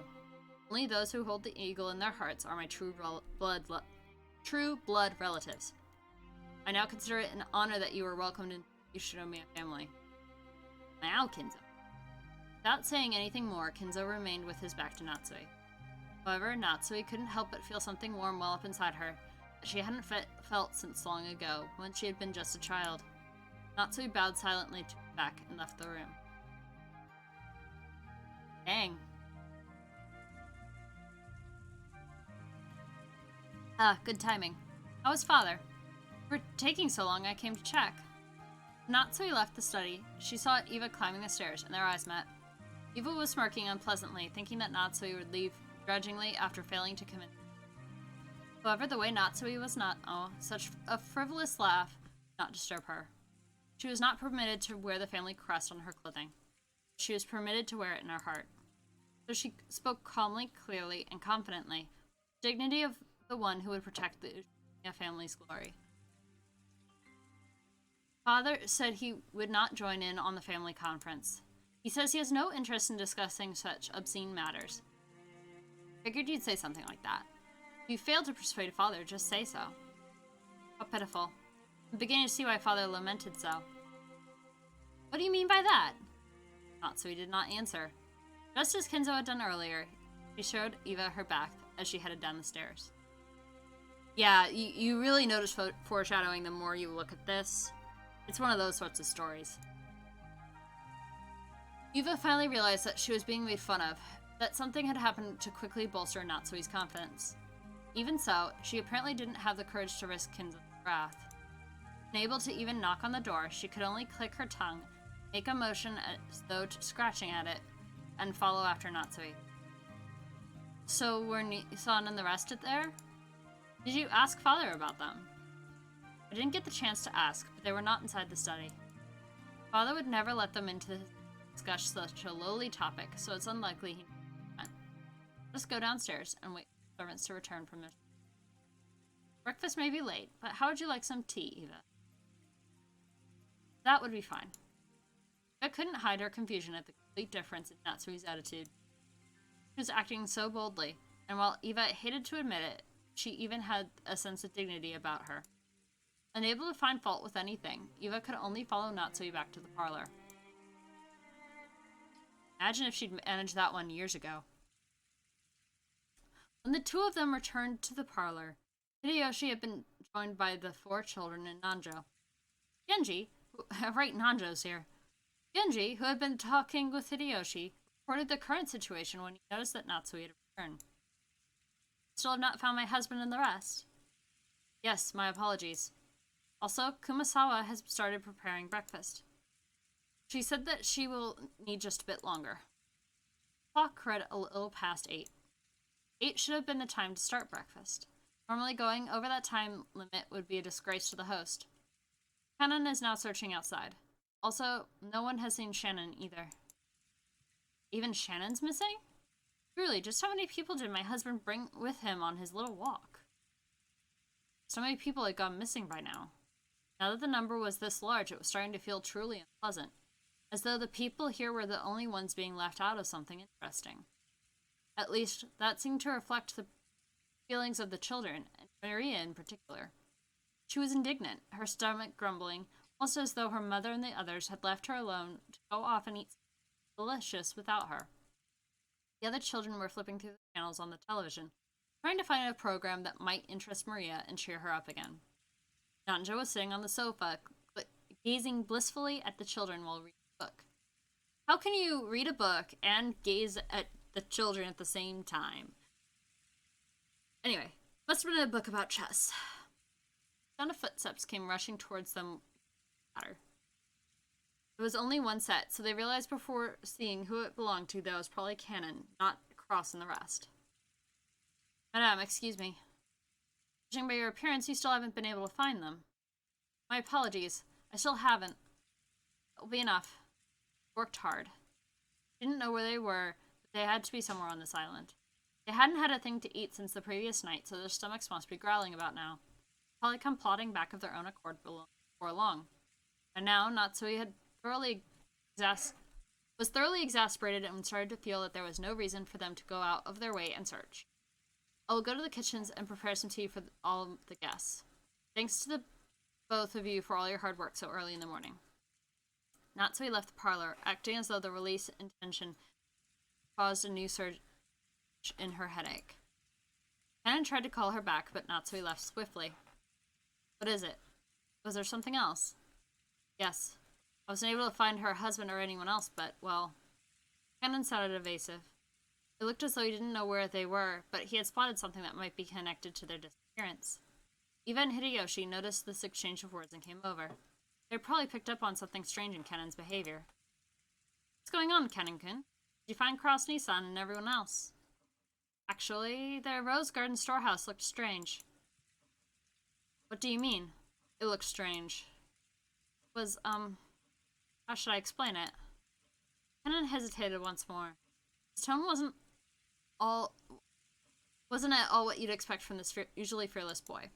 [SPEAKER 1] Only those who hold the eagle in their hearts are my true blood relatives. I now consider it an honor that you are welcomed into the Ushiromiya family. Now, Kinzo. Without saying anything more, Kinzo remained with his back to Natsui. However, Natsui couldn't help but feel something warm well up inside her that she hadn't felt since long ago, when she had been just a child. Natsui bowed silently to his back and left the room. Dang. Good timing. How was father? For taking so long, I came to check. Natsui left the study. She saw Eva climbing the stairs, and their eyes met. Eva was smirking unpleasantly, thinking that Natsui would leave grudgingly after failing to come in. However, the way Natsui was such a frivolous laugh did not disturb her. She was not permitted to wear the family crest on her clothing. She was permitted to wear it in her heart. So she spoke calmly, clearly, and confidently, with the dignity of the one who would protect the Umineko family's glory. Father said he would not join in on the family conference. He says he has no interest in discussing such obscene matters. Figured you'd say something like that. If you failed to persuade father, just say so. How pitiful. I'm beginning to see why father lamented so. What do you mean by that? Natsui did not answer. Just as Kinzo had done earlier, he showed Eva her back as she headed down the stairs. Yeah, you really notice foreshadowing the more you look at this. It's one of those sorts of stories. Eva finally realized that she was being made fun of, that something had happened to quickly bolster Natsui's confidence. Even so, she apparently didn't have the courage to risk Kinzo's wrath. Unable to even knock on the door, she could only click her tongue, make a motion as though scratching at it, and follow after Natsui. So were Nisan and the rest there? Did you ask father about them? I didn't get the chance to ask, but they were not inside the study. Father would never let them in to discuss such a lowly topic, so it's unlikely he went. Just go downstairs and wait for servants to return from their... Breakfast may be late, but how would you like some tea, Eva? That would be fine. Eva couldn't hide her confusion at the complete difference in Natsui's attitude. She was acting so boldly, and while Eva hated to admit it, she even had a sense of dignity about her. Unable to find fault with anything, Eva could only follow Natsui back to the parlor. Imagine if she'd managed that one years ago. When the two of them returned to the parlor, Hideyoshi had been joined by the 4 children and Nanjo. Genji, Nanjo's here. Genji, who had been talking with Hideyoshi, reported the current situation when he noticed that Natsui had returned. Still have not found my husband and the rest. Yes, my apologies. Also, Kumasawa has started preparing breakfast. She said that she will need just a bit longer. The clock read a little past 8. 8 should have been the time to start breakfast. Normally going over that time limit would be a disgrace to the host. Canon is now searching outside. Also, no one has seen Shannon either. Even Shannon's missing? Truly, just how many people did my husband bring with him on his little walk? So many people had gone missing by now. Now that the number was this large, it was starting to feel truly unpleasant, as though the people here were the only ones being left out of something interesting. At least, that seemed to reflect the feelings of the children, and Maria in particular. She was indignant, her stomach grumbling, almost as though her mother and the others had left her alone to go off and eat something delicious without her. The other children were flipping through the channels on the television, trying to find a program that might interest Maria and cheer her up again. Nanjo was sitting on the sofa, gazing blissfully at the children while reading a book. How can you read a book and gaze at the children at the same time? Anyway, must have been a book about chess. The sound of footsteps came rushing towards them. There was only one set, so they realized before seeing who it belonged to that it was probably Canon, not Cross and the rest. Madame, excuse me. Judging by your appearance, you still haven't been able to find them. My apologies. I still haven't. It'll be enough. Worked hard. Didn't know where they were, but they had to be somewhere on this island. They hadn't had a thing to eat since the previous night, so their stomachs must be growling about now. Probably come plodding back of their own accord before long. And now, Natsui had was thoroughly exasperated and started to feel that there was no reason for them to go out of their way and search. I will go to the kitchens and prepare some tea for all the guests. Thanks to the both of you for all your hard work so early in the morning. Natsui left the parlor, acting as though the release in tension caused a new surge in her headache. Canon tried to call her back, but Natsui left swiftly. What is it? Was there something else? Yes. I wasn't able to find her husband or anyone else, but, well... Canon sounded evasive. It looked as though he didn't know where they were, but he had spotted something that might be connected to their disappearance. Eva and Hideyoshi noticed this exchange of words and came over. They had probably picked up on something strange in Canon's behavior. What's going on, Canon-kun? Did you find Cross Nissan and everyone else? Actually, their Rose Garden storehouse looked strange. What do you mean? It looked strange. It was, how should I explain it? Canon hesitated once more. His tone wasn't at all what you'd expect from this usually fearless boy.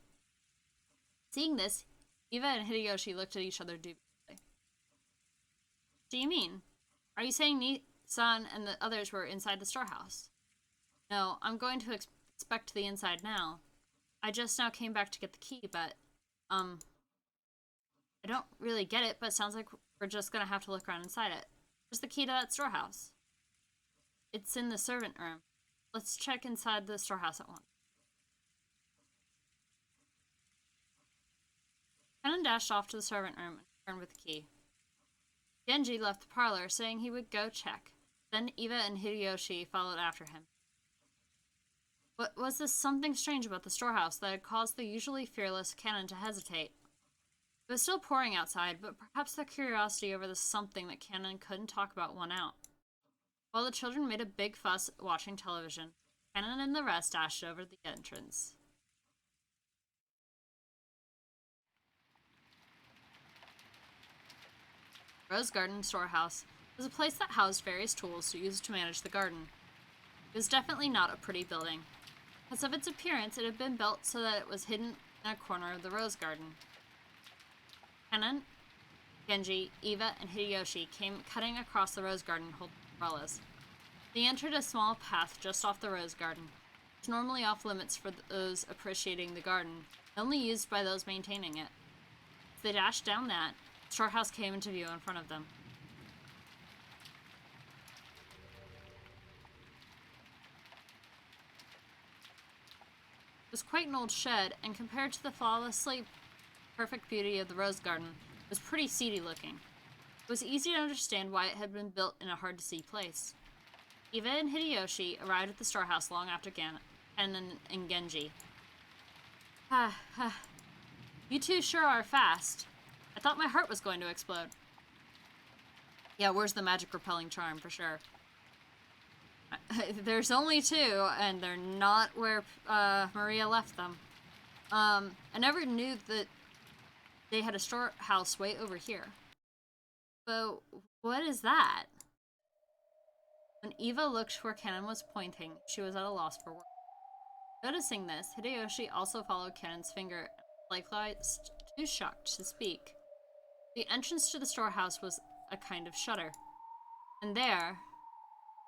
[SPEAKER 1] Seeing this, Eva and Hideyoshi looked at each other dubiously. What do you mean? Are you saying Nissan and the others were inside the storehouse? No, I'm going to inspect the inside now. I just now came back to get the key, but, I don't really get it, but it sounds like we're just gonna have to look around inside it. Where's the key to that storehouse? It's in the servant room. Let's check inside the storehouse at once. Canon dashed off to the servant room and returned with the key. Genji left the parlor, saying he would go check. Then Eva and Hideyoshi followed after him. But was this something strange about the storehouse that had caused the usually fearless Canon to hesitate? It was still pouring outside, but perhaps the curiosity over the something that Canon couldn't talk about won out. While the children made a big fuss watching television, Canon and the rest dashed over the entrance. Rose Garden Storehouse was a place that housed various tools used to manage the garden. It was definitely not a pretty building. Because of its appearance, it had been built so that it was hidden in a corner of the rose garden. Canon, Genji, Eva, and Hideyoshi came cutting across the rose garden holding umbrellas. They entered a small path just off the rose garden. It's normally off limits for those appreciating the garden, only used by those maintaining it. As they dashed down that, the storehouse came into view in front of them. It was quite an old shed, and compared to the flawlessly perfect beauty of the rose garden, it was pretty seedy looking. It was easy to understand why it had been built in a hard-to-see place. Eva and Hideyoshi arrived at the storehouse long after Ken and Genji. You two sure are fast. I thought my heart was going to explode. Yeah, where's the magic repelling charm, for sure? There's only two, and they're not where Maria left them. I never knew that they had a storehouse way over here. But what is that? When Eva looked where Kennen was pointing, she was at a loss for words. Noticing this, Hideyoshi also followed Kennen's finger, likewise too shocked to speak. The entrance to the storehouse was a kind of shutter. And there,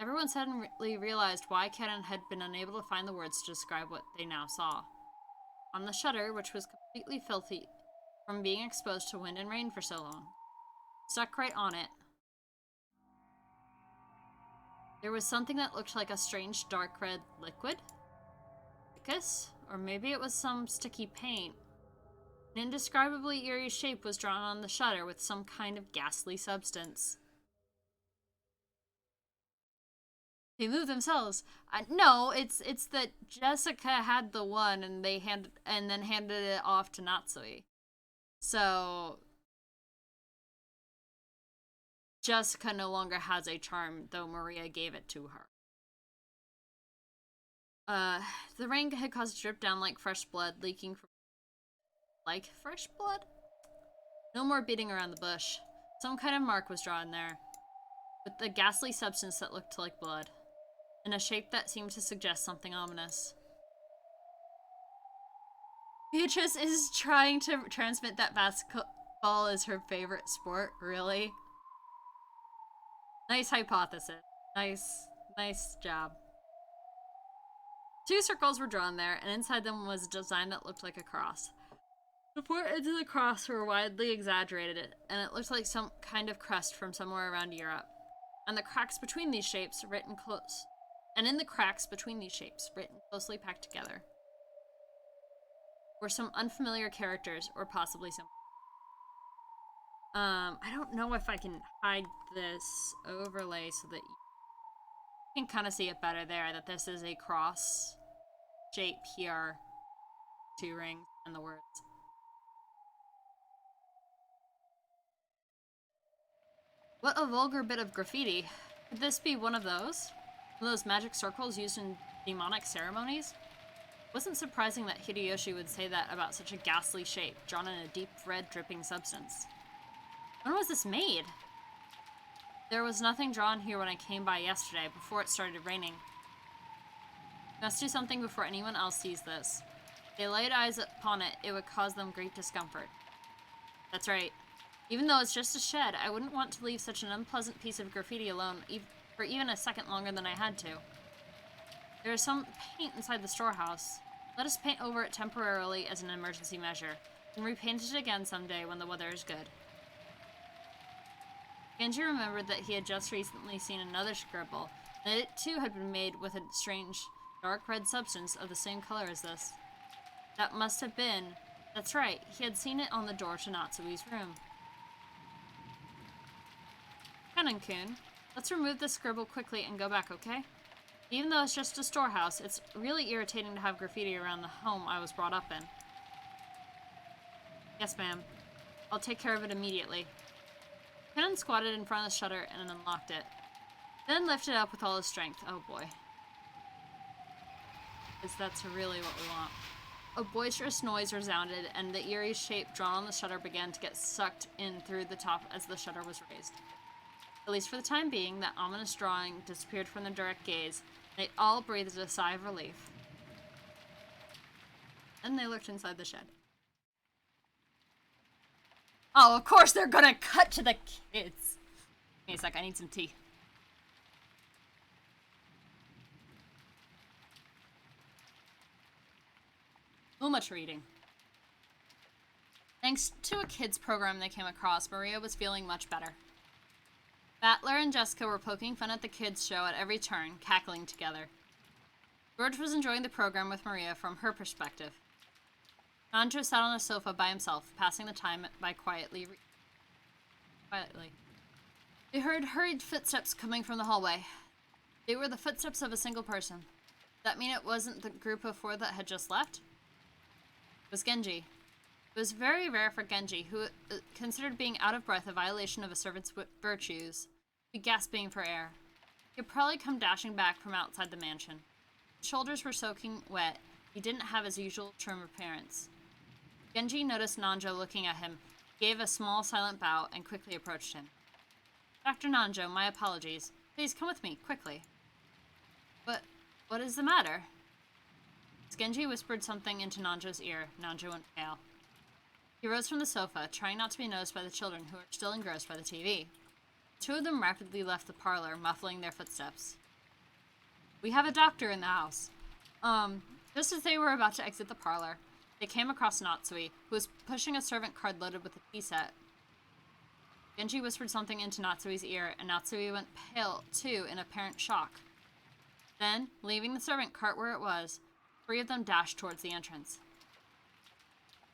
[SPEAKER 1] everyone suddenly realized why Kennen had been unable to find the words to describe what they now saw. On the shutter, which was completely filthy from being exposed to wind and rain for so long, stuck right on it, there was something that looked like a strange dark red liquid? Mucus? Or maybe it was some sticky paint. An indescribably eerie shape was drawn on the shutter with some kind of ghastly substance. They moved themselves. No, it's that Jessica had the one and then handed it off to Natsui. So Jessica no longer has a charm, though Maria gave it to her. The rain had caused a drip down like fresh blood leaking from... Like fresh blood? No more beating around the bush. Some kind of mark was drawn there, with a ghastly substance that looked like blood, in a shape that seemed to suggest something ominous. Beatrice is trying to transmit that basketball is her favorite sport, really? Nice hypothesis. Nice job. Two circles were drawn there, and inside them was a design that looked like a cross. The four ends of the cross were widely exaggerated, and it looked like some kind of crest from somewhere around Europe. And the cracks between these shapes, written closely packed together, were some unfamiliar characters, or possibly some... I don't know if I can hide this overlay so that you can kind of see it better there, that this is a cross shape here, two rings, and the words. What a vulgar bit of graffiti. Could this be one of those? One of those magic circles used in demonic ceremonies? It wasn't surprising that Hideyoshi would say that about such a ghastly shape, drawn in a deep red dripping substance. When was this made? There was nothing drawn here when I came by yesterday, before it started raining. We must do something before anyone else sees this. If they laid eyes upon it, it would cause them great discomfort. That's right. Even though it's just a shed, I wouldn't want to leave such an unpleasant piece of graffiti alone for even a second longer than I had to. There is some paint inside the storehouse. Let us paint over it temporarily as an emergency measure, and repaint it again someday when the weather is good. Genji remembered that he had just recently seen another scribble, and that it too had been made with a strange, dark red substance of the same color as this. That must have been... That's right, he had seen it on the door to Natsui's room. Kennen-kun, let's remove this scribble quickly and go back, okay? Even though it's just a storehouse, it's really irritating to have graffiti around the home I was brought up in. Yes, ma'am. I'll take care of it immediately. Kennen squatted in front of the shutter and unlocked it. Then lifted it up with all his strength. Oh boy. That's really what we want. A boisterous noise resounded, and the eerie shape drawn on the shutter began to get sucked in through the top as the shutter was raised. At least for the time being, that ominous drawing disappeared from their direct gaze. They all breathed a sigh of relief. Then they looked inside the shed. Oh, of course they're gonna cut to the kids. Give me a sec, I need some tea. So much reading. Thanks to a kids program they came across, Maria was feeling much better. Battler and Jessica were poking fun at the kids' show at every turn, cackling together. George was enjoying the program with Maria from her perspective. Nandro sat on a sofa by himself, passing the time by quietly. They heard hurried footsteps coming from the hallway. They were the footsteps of a single person. Did that mean it wasn't the group of 4 that had just left? It was Genji. It was very rare for Genji, who considered being out of breath a violation of a servant's virtues, to be gasping for air. He had probably come dashing back from outside the mansion. His shoulders were soaking wet. He didn't have his usual trim appearance. Genji noticed Nanjo looking at him, gave a small silent bow, and quickly approached him. Dr. Nanjo, my apologies. Please come with me, quickly. But what is the matter? As Genji whispered something into Nanjo's ear, Nanjo went pale. He rose from the sofa, trying not to be noticed by the children who were still engrossed by the TV. 2 of them rapidly left the parlor, muffling their footsteps. We have a doctor in the house. Just as they were about to exit the parlor, they came across Natsui, who was pushing a servant cart loaded with a tea set. Genji whispered something into Natsui's ear, and Natsui went pale, too, in apparent shock. Then, leaving the servant cart where it was, 3 of them dashed towards the entrance.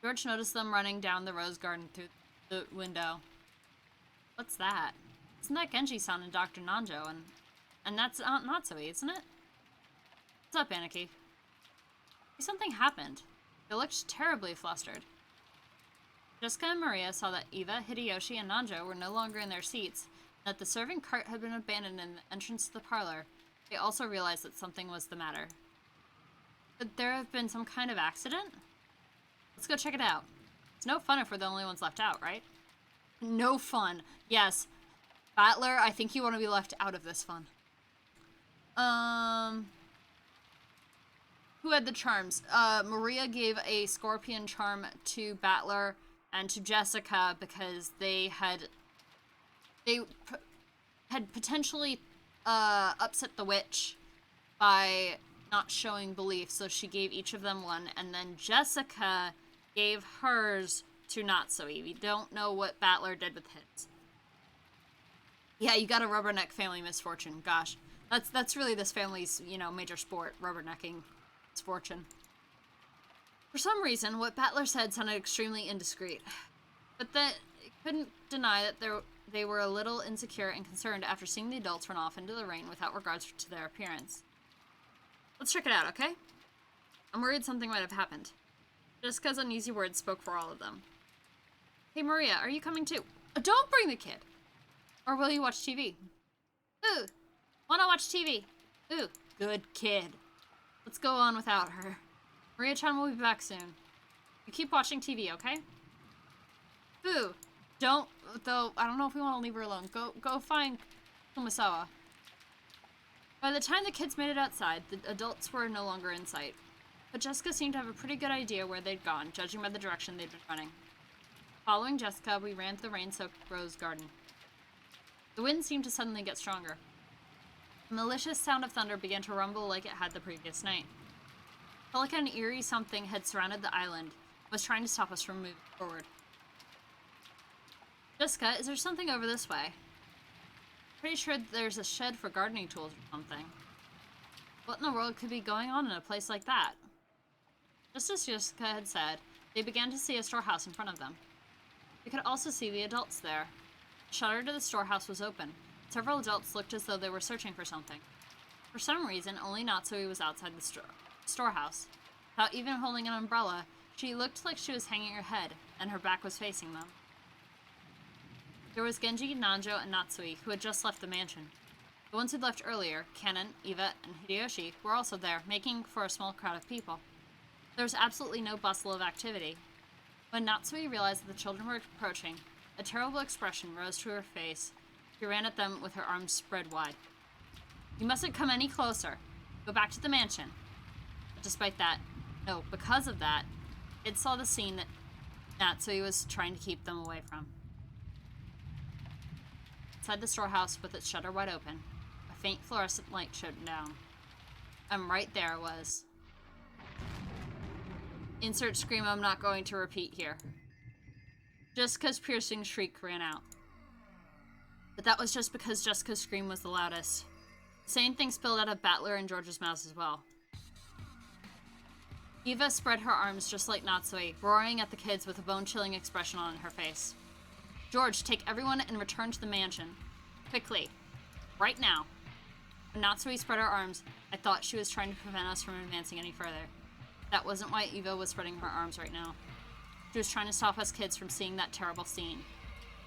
[SPEAKER 1] George noticed them running down the rose garden through the window. What's that? Isn't that Genji-san and Dr. Nanjo? And that's Aunt Natsui, isn't it? What's up, Aniki? Something happened. They looked terribly flustered. Jessica and Maria saw that Eva, Hideyoshi, and Nanjo were no longer in their seats, and that the serving cart had been abandoned in the entrance to the parlor. They also realized that something was the matter. Could there have been some kind of accident? Let's go check it out. It's no fun if we're the only ones left out, right? No fun. Yes. Battler, I think you want to be left out of this fun. Who had the charms? Maria gave a scorpion charm to Battler and to Jessica because they had potentially upset the witch by not showing belief, so she gave each of them one, and then Jessica gave hers to Natsui. We don't know what Battler did with his. Yeah, you got a rubberneck family misfortune. Gosh, that's really this family's, major sport, rubbernecking misfortune. For some reason, what Battler said sounded extremely indiscreet, but that couldn't deny that they were a little insecure and concerned after seeing the adults run off into the rain without regards to their appearance. Let's check it out, okay? I'm worried something might have happened. Jessica's uneasy words spoke for all of them. Hey, Maria, are you coming too? Don't bring the kid! Or will you watch TV? Ooh, wanna watch TV? Ooh, good kid. Let's go on without her. Maria-chan will be back soon. You keep watching TV, okay? Ooh, don't, though, I don't know if we want to leave her alone. Go find Kumasawa. By the time the kids made it outside, the adults were no longer in sight. But Jessica seemed to have a pretty good idea where they'd gone, judging by the direction they'd been running. Following Jessica, we ran to the rain-soaked rose garden. The wind seemed to suddenly get stronger. The malicious sound of thunder began to rumble like it had the previous night. It felt like an eerie something had surrounded the island and was trying to stop us from moving forward. Jessica, is there something over this way? Pretty sure there's a shed for gardening tools or something. What in the world could be going on in a place like that? Just as Jessica had said, they began to see a storehouse in front of them. They could also see the adults there. The shutter to the storehouse was open. Several adults looked as though they were searching for something. For some reason, only Natsui was outside the storehouse. Without even holding an umbrella, she looked like she was hanging her head, and her back was facing them. There was Genji, Nanjo, and Natsui, who had just left the mansion. The ones who'd left earlier, Kanon, Eva, and Hideyoshi, were also there, making for a small crowd of people. There was absolutely no bustle of activity. When Natsui realized that the children were approaching, a terrible expression rose to her face. She ran at them with her arms spread wide. You mustn't come any closer. Go back to the mansion. But despite that, no, because of that, it saw the scene that Natsui was trying to keep them away from. Inside the storehouse, with its shutter wide open, a faint fluorescent light shone down. And right there was insert scream I'm not going to repeat here. Jessica's piercing shriek ran out. But that was just because Jessica's scream was the loudest. The same thing spilled out of Battler and George's mouths as well. Eva spread her arms just like Natsui, roaring at the kids with a bone-chilling expression on her face. George, take everyone and return to the mansion. Quickly. Right now. When Natsui spread her arms, I thought she was trying to prevent us from advancing any further. That wasn't why Eva was spreading her arms right now. She was trying to stop us kids from seeing that terrible scene.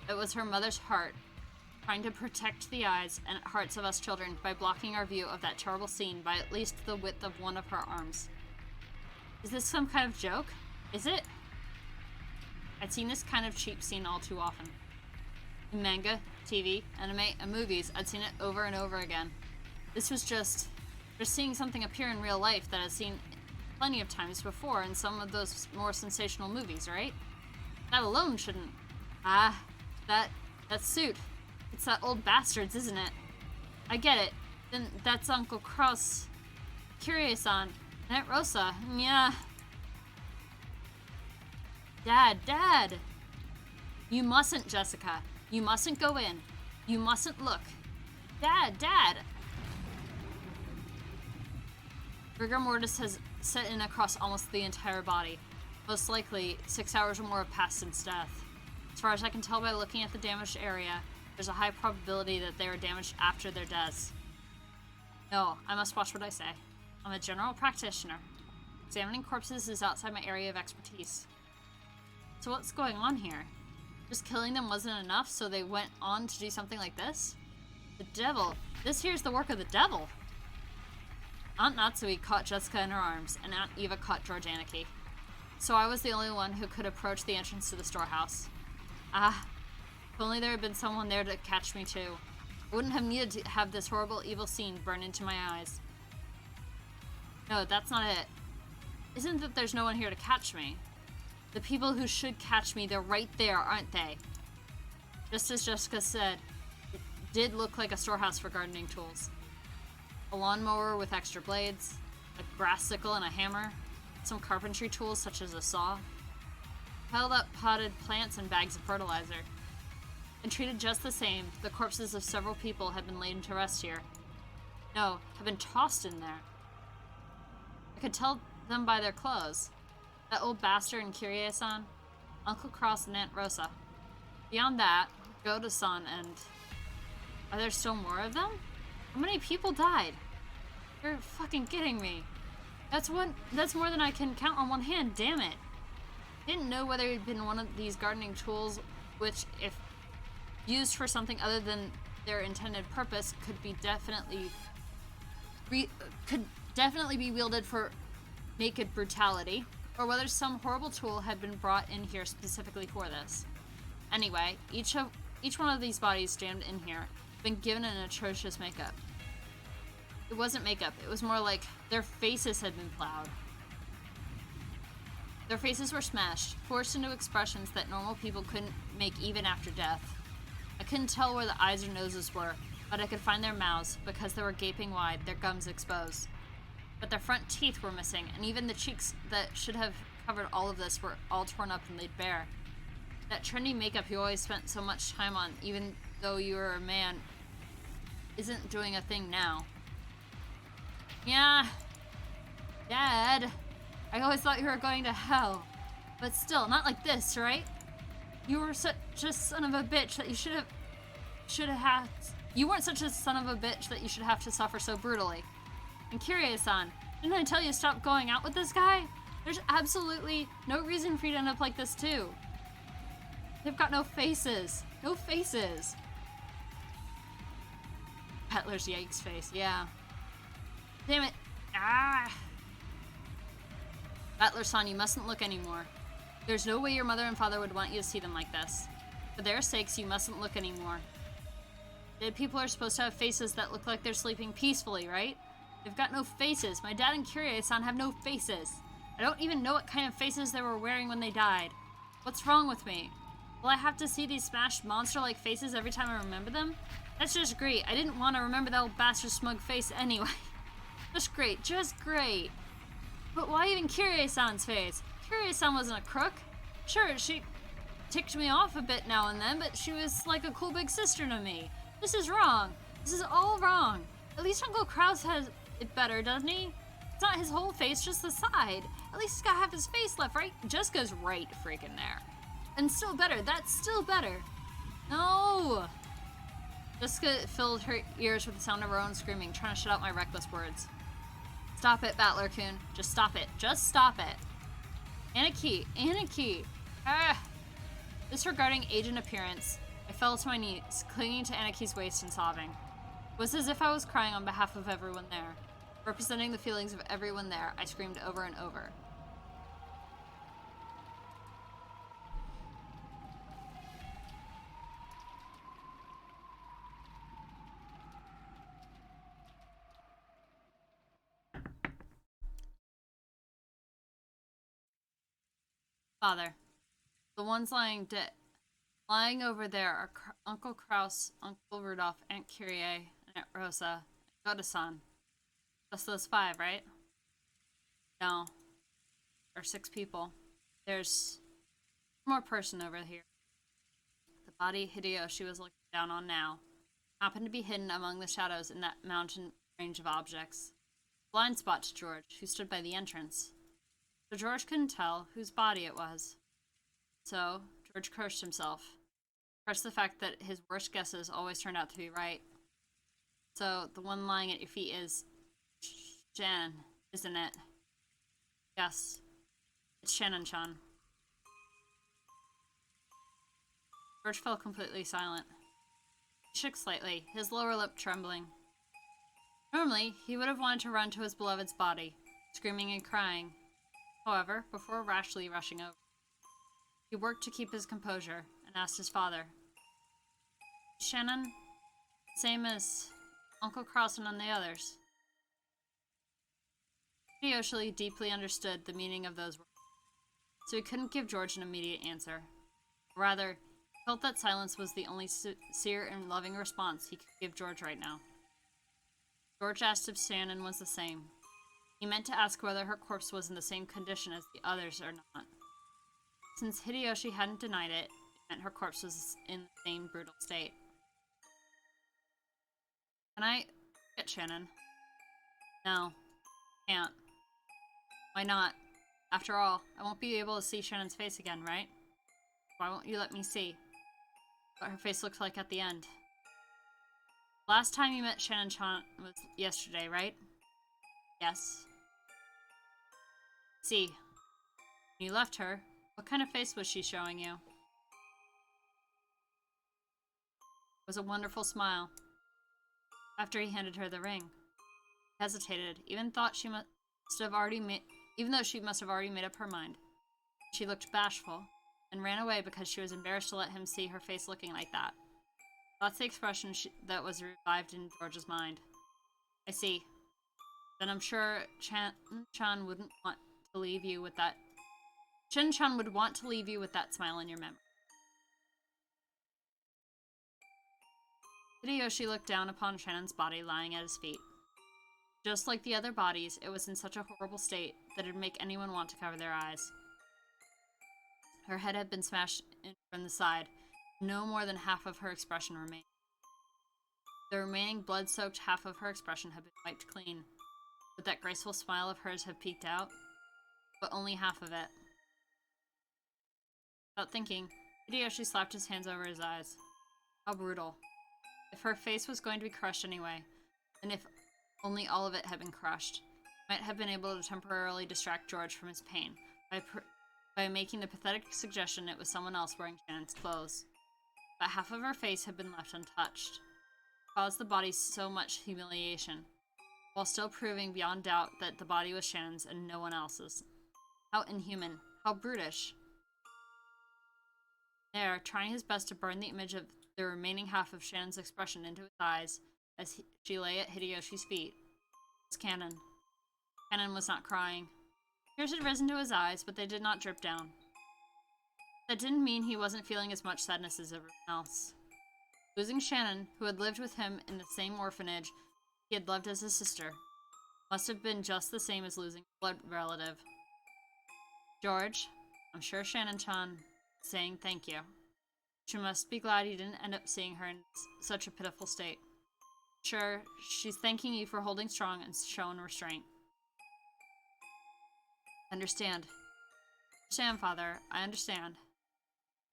[SPEAKER 1] It was her mother's heart, trying to protect the eyes and hearts of us children by blocking our view of that terrible scene by at least the width of one of her arms. Is this some kind of joke? Is it? I'd seen this kind of cheap scene all too often. In manga, TV, anime, and movies, I'd seen it over and over again. This was just seeing something appear in real life that I'd seen plenty of times before in some of those more sensational movies, right? That alone shouldn't... that suit. It's that old bastard's, isn't it? I get it. Then that's Uncle Cross. Curious-on. Aunt Rosa. Yeah. Dad. You mustn't, Jessica. You mustn't go in. You mustn't look. Dad. Rigor mortis has set in across almost the entire body. Most likely, 6 hours or more have passed since death. As far as I can tell by looking at the damaged area, there's a high probability that they were damaged after their deaths. No, I must watch what I say. I'm a general practitioner. Examining corpses is outside my area of expertise. So what's going on here? Just killing them wasn't enough, so they went on to do something like this? The devil. This here's the work of the devil. Aunt Natsui caught Jessica in her arms, and Aunt Eva caught George Anarchy. So I was the only one who could approach the entrance to the storehouse. If only there had been someone there to catch me too. I wouldn't have needed to have this horrible evil scene burn into my eyes. No, that's not it. Isn't that there's no one here to catch me? The people who should catch me, they're right there, aren't they? Just as Jessica said, it did look like a storehouse for gardening tools. A lawnmower with extra blades, a grass sickle and a hammer, some carpentry tools such as a saw, piled up potted plants and bags of fertilizer. And treated just the same, the corpses of several people had been laid to rest here. No, have been tossed in there. I could tell them by their clothes. That old bastard and Kyrie-san, Uncle Cross and Aunt Rosa. Beyond that, Goda-san and... Are there still more of them? How many people died? You're fucking kidding me. That's more than I can count on one hand, damn it. I didn't know whether it had been one of these gardening tools, which, if used for something other than their intended purpose, could definitely be wielded for naked brutality, or whether some horrible tool had been brought in here specifically for this. Anyway, each one of these bodies jammed in here had been given an atrocious makeup. It wasn't makeup, it was more like their faces had been plowed. Their faces were smashed, forced into expressions that normal people couldn't make even after death. I couldn't tell where the eyes or noses were, but I could find their mouths because they were gaping wide, their gums exposed. But their front teeth were missing, and even the cheeks that should have covered all of this were all torn up and laid bare. That trendy makeup you always spent so much time on, even though you were a man, isn't doing a thing now. Yeah, Dad, I always thought you were going to hell. But still, not like this, right? You were such a son of a bitch that you weren't such a son of a bitch that you should have to suffer so brutally. And Kyrie-san, didn't I tell you to stop going out with this guy? There's absolutely no reason for you to end up like this too. They've got no faces. No faces. Petler's yikes face, yeah. Damn it. Battler-san, you mustn't look anymore. There's no way your mother and father would want you to see them like this. For their sakes, you mustn't look anymore. Dead people are supposed to have faces that look like they're sleeping peacefully, right? They've got no faces. My dad and Kyrie-san have no faces. I don't even know what kind of faces they were wearing when they died. What's wrong with me? Will I have to see these smashed monster-like faces every time I remember them? That's just great. I didn't want to remember that old bastard's smug face anyway. Just great. But why even Kyrie-san's face? Kirie-san wasn't a crook. Sure, she ticked me off a bit now and then, but she was like a cool big sister to me. This is wrong. This is all wrong. At least Uncle Kraus has it better, doesn't he? It's not his whole face, just the side. At least he's got half his face left, right? Jessica's right freaking there. And still better. That's still better. No! Jessica filled her ears with the sound of her own screaming, trying to shut out my reckless words. Stop it, Battler-kun. Just stop it. Just stop it. Anarchy. Ah! Disregarding age and appearance, I fell to my knees, clinging to Anaki's waist and sobbing. It was as if I was crying on behalf of everyone there. Representing the feelings of everyone there, I screamed over and over. Father, the ones lying over there are Uncle Kraus, Uncle Rudolph, Aunt Kyrie, Aunt Rosa, and Goda-san. Just those 5, right? No. There are 6 people. There's one more person over here. The body Hideyoshi was looking down on now happened to be hidden among the shadows in that mountain range of objects. Blind spot to George, who stood by the entrance. So George couldn't tell whose body it was. So George cursed himself. Cursed the fact that his worst guesses always turned out to be right. So the one lying at your feet is Shannon, isn't it? Yes. It's Shannon-chan. George fell completely silent. He shook slightly, his lower lip trembling. Normally, he would have wanted to run to his beloved's body, screaming and crying. However, before rashly rushing over, he worked to keep his composure and asked his father, Shannon, same as Uncle Carlson and the others. Hideyoshi deeply understood the meaning of those words, so he couldn't give George an immediate answer. Rather, he felt that silence was the only sincere and loving response he could give George right now. George asked if Shannon was the same. He meant to ask whether her corpse was in the same condition as the others or not. Since Hideyoshi hadn't denied it, it meant her corpse was in the same brutal state. Can I get Shannon? No, can't. Why not? After all, I won't be able to see Shannon's face again, right? Why won't you let me see what her face looked like at the end? Last time you met Shannon-chan was yesterday, right? Yes. See, when you left her, what kind of face was she showing you? It was a wonderful smile. After he handed her the ring, she hesitated, even though she must have already made up her mind. She looked bashful and ran away because she was embarrassed to let him see her face looking like that. That's the expression that was revived in George's mind. I see. Then I'm sure Chan wouldn't want to leave you with that. Shin-chan would want to leave you with that smile in your memory. Hideyoshi looked down upon Shannon's body lying at his feet. Just like the other bodies, it was in such a horrible state that it would make anyone want to cover their eyes. Her head had been smashed in from the side. No more than half of her expression remained. The remaining blood-soaked half of her expression had been wiped clean. Would that graceful smile of hers have peeked out? But only half of it. Without thinking, Hideyoshi slapped his hands over his eyes. How brutal. If her face was going to be crushed anyway, and if only all of it had been crushed, he might have been able to temporarily distract George from his pain by making the pathetic suggestion it was someone else wearing Shannon's clothes. But half of her face had been left untouched. It caused the body so much humiliation, while still proving beyond doubt that the body was Shannon's and no one else's. How inhuman. How brutish. There, trying his best to burn the image of the remaining half of Shannon's expression into his eyes as she lay at Hideyoshi's feet, was Cannon. Cannon was not crying. Tears had risen to his eyes, but they did not drip down. That didn't mean he wasn't feeling as much sadness as everyone else. Losing Shannon, who had lived with him in the same orphanage he had loved as his sister, must have been just the same as losing a blood relative. George, I'm sure Shannon-chan is saying thank you. She must be glad you didn't end up seeing her in such a pitiful state. Sure, she's thanking you for holding strong and showing restraint. Understand. Understand, Father. I understand.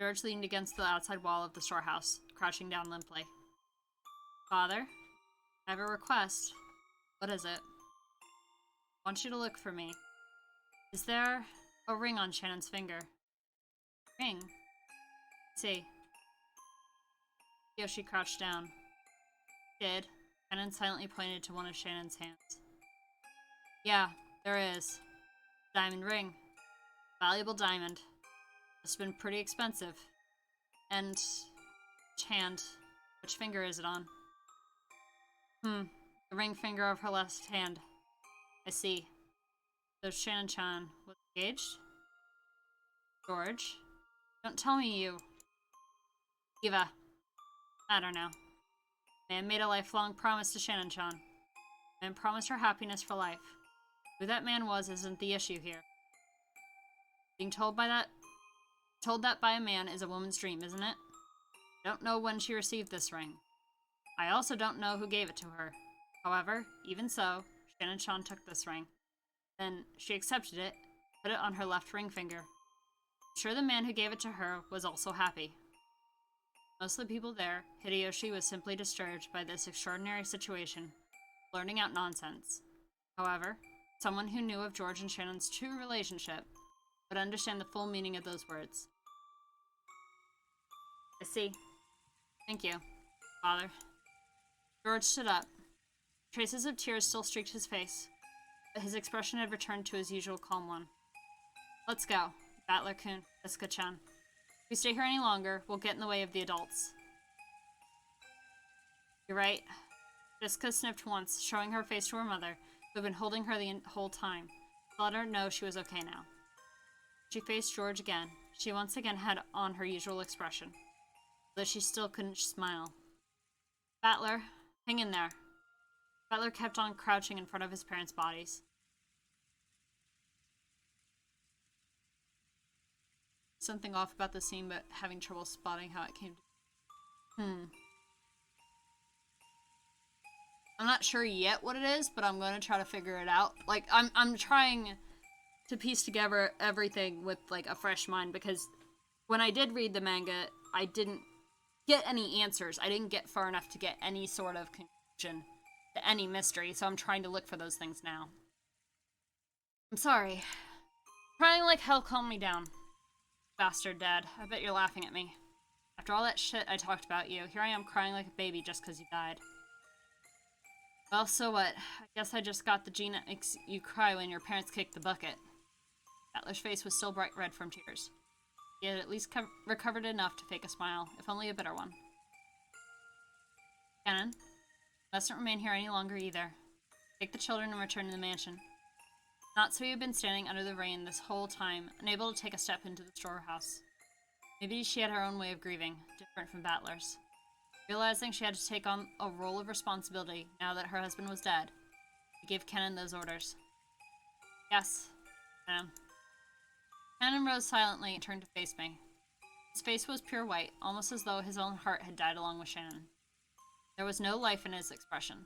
[SPEAKER 1] George leaned against the outside wall of the storehouse, crouching down limply. Father, I have a request. What is it? I want you to look for me. Is there a ring on Shannon's finger? Ring? See. Yoshi crouched down. Did. Shannon silently pointed to one of Shannon's hands. Yeah, there is. Diamond ring. Valuable diamond. It's been pretty expensive. And which hand? Which finger is it on? The ring finger of her left hand. I see. So Shannon-chan was engaged? George? Don't tell me you... Eva. I don't know. Man made a lifelong promise to Shannon-chan. Man promised her happiness for life. Who that man was isn't the issue here. Being told that by a man is a woman's dream, isn't it? I don't know when she received this ring. I also don't know who gave it to her. However, even so, Shannon-chan took this ring. Then she accepted it, put it on her left ring finger. I'm sure the man who gave it to her was also happy. Most of the people there, Hideyoshi was simply disturbed by this extraordinary situation, blurting out nonsense. However, someone who knew of George and Shannon's true relationship would understand the full meaning of those words. I see. Thank you, Father. George stood up. Traces of tears still streaked his face, but his expression had returned to his usual calm one. Let's go, Battler-kun, Asuka-chan. If we stay here any longer, we'll get in the way of the adults. You're right. Jessica sniffed once, showing her face to her mother, who had been holding her the whole time, to let her know she was okay now. She faced George again. She once again had on her usual expression, though she still couldn't smile. Battler, hang in there. Battler kept on crouching in front of his parents' bodies. Something off about the scene, but having trouble spotting how it came to... I'm not sure yet what it is, but I'm going to try to figure it out. Like, I'm trying to piece together everything with, like, a fresh mind, because when I did read the manga, I didn't get any answers. I didn't get far enough to get any sort of conclusion to any mystery, so I'm trying to look for those things now. I'm sorry. Trying like hell calm me down. Bastard, Dad. I bet you're laughing at me. After all that shit I talked about you, here I am crying like a baby just because you died. Well, so what? I guess I just got the gene that makes you cry when your parents kick the bucket. Battler's face was still bright red from tears. He had at least recovered enough to fake a smile, if only a bitter one. Cannon, you mustn't remain here any longer either. Take the children and return to the mansion. Natsume had been standing under the rain this whole time, unable to take a step into the storehouse. Maybe she had her own way of grieving, different from Battler's. Realizing she had to take on a role of responsibility now that her husband was dead, she gave Kennen those orders. Yes, ma'am. Kennen rose silently and turned to face me. His face was pure white, almost as though his own heart had died along with Shannon. There was no life in his expression.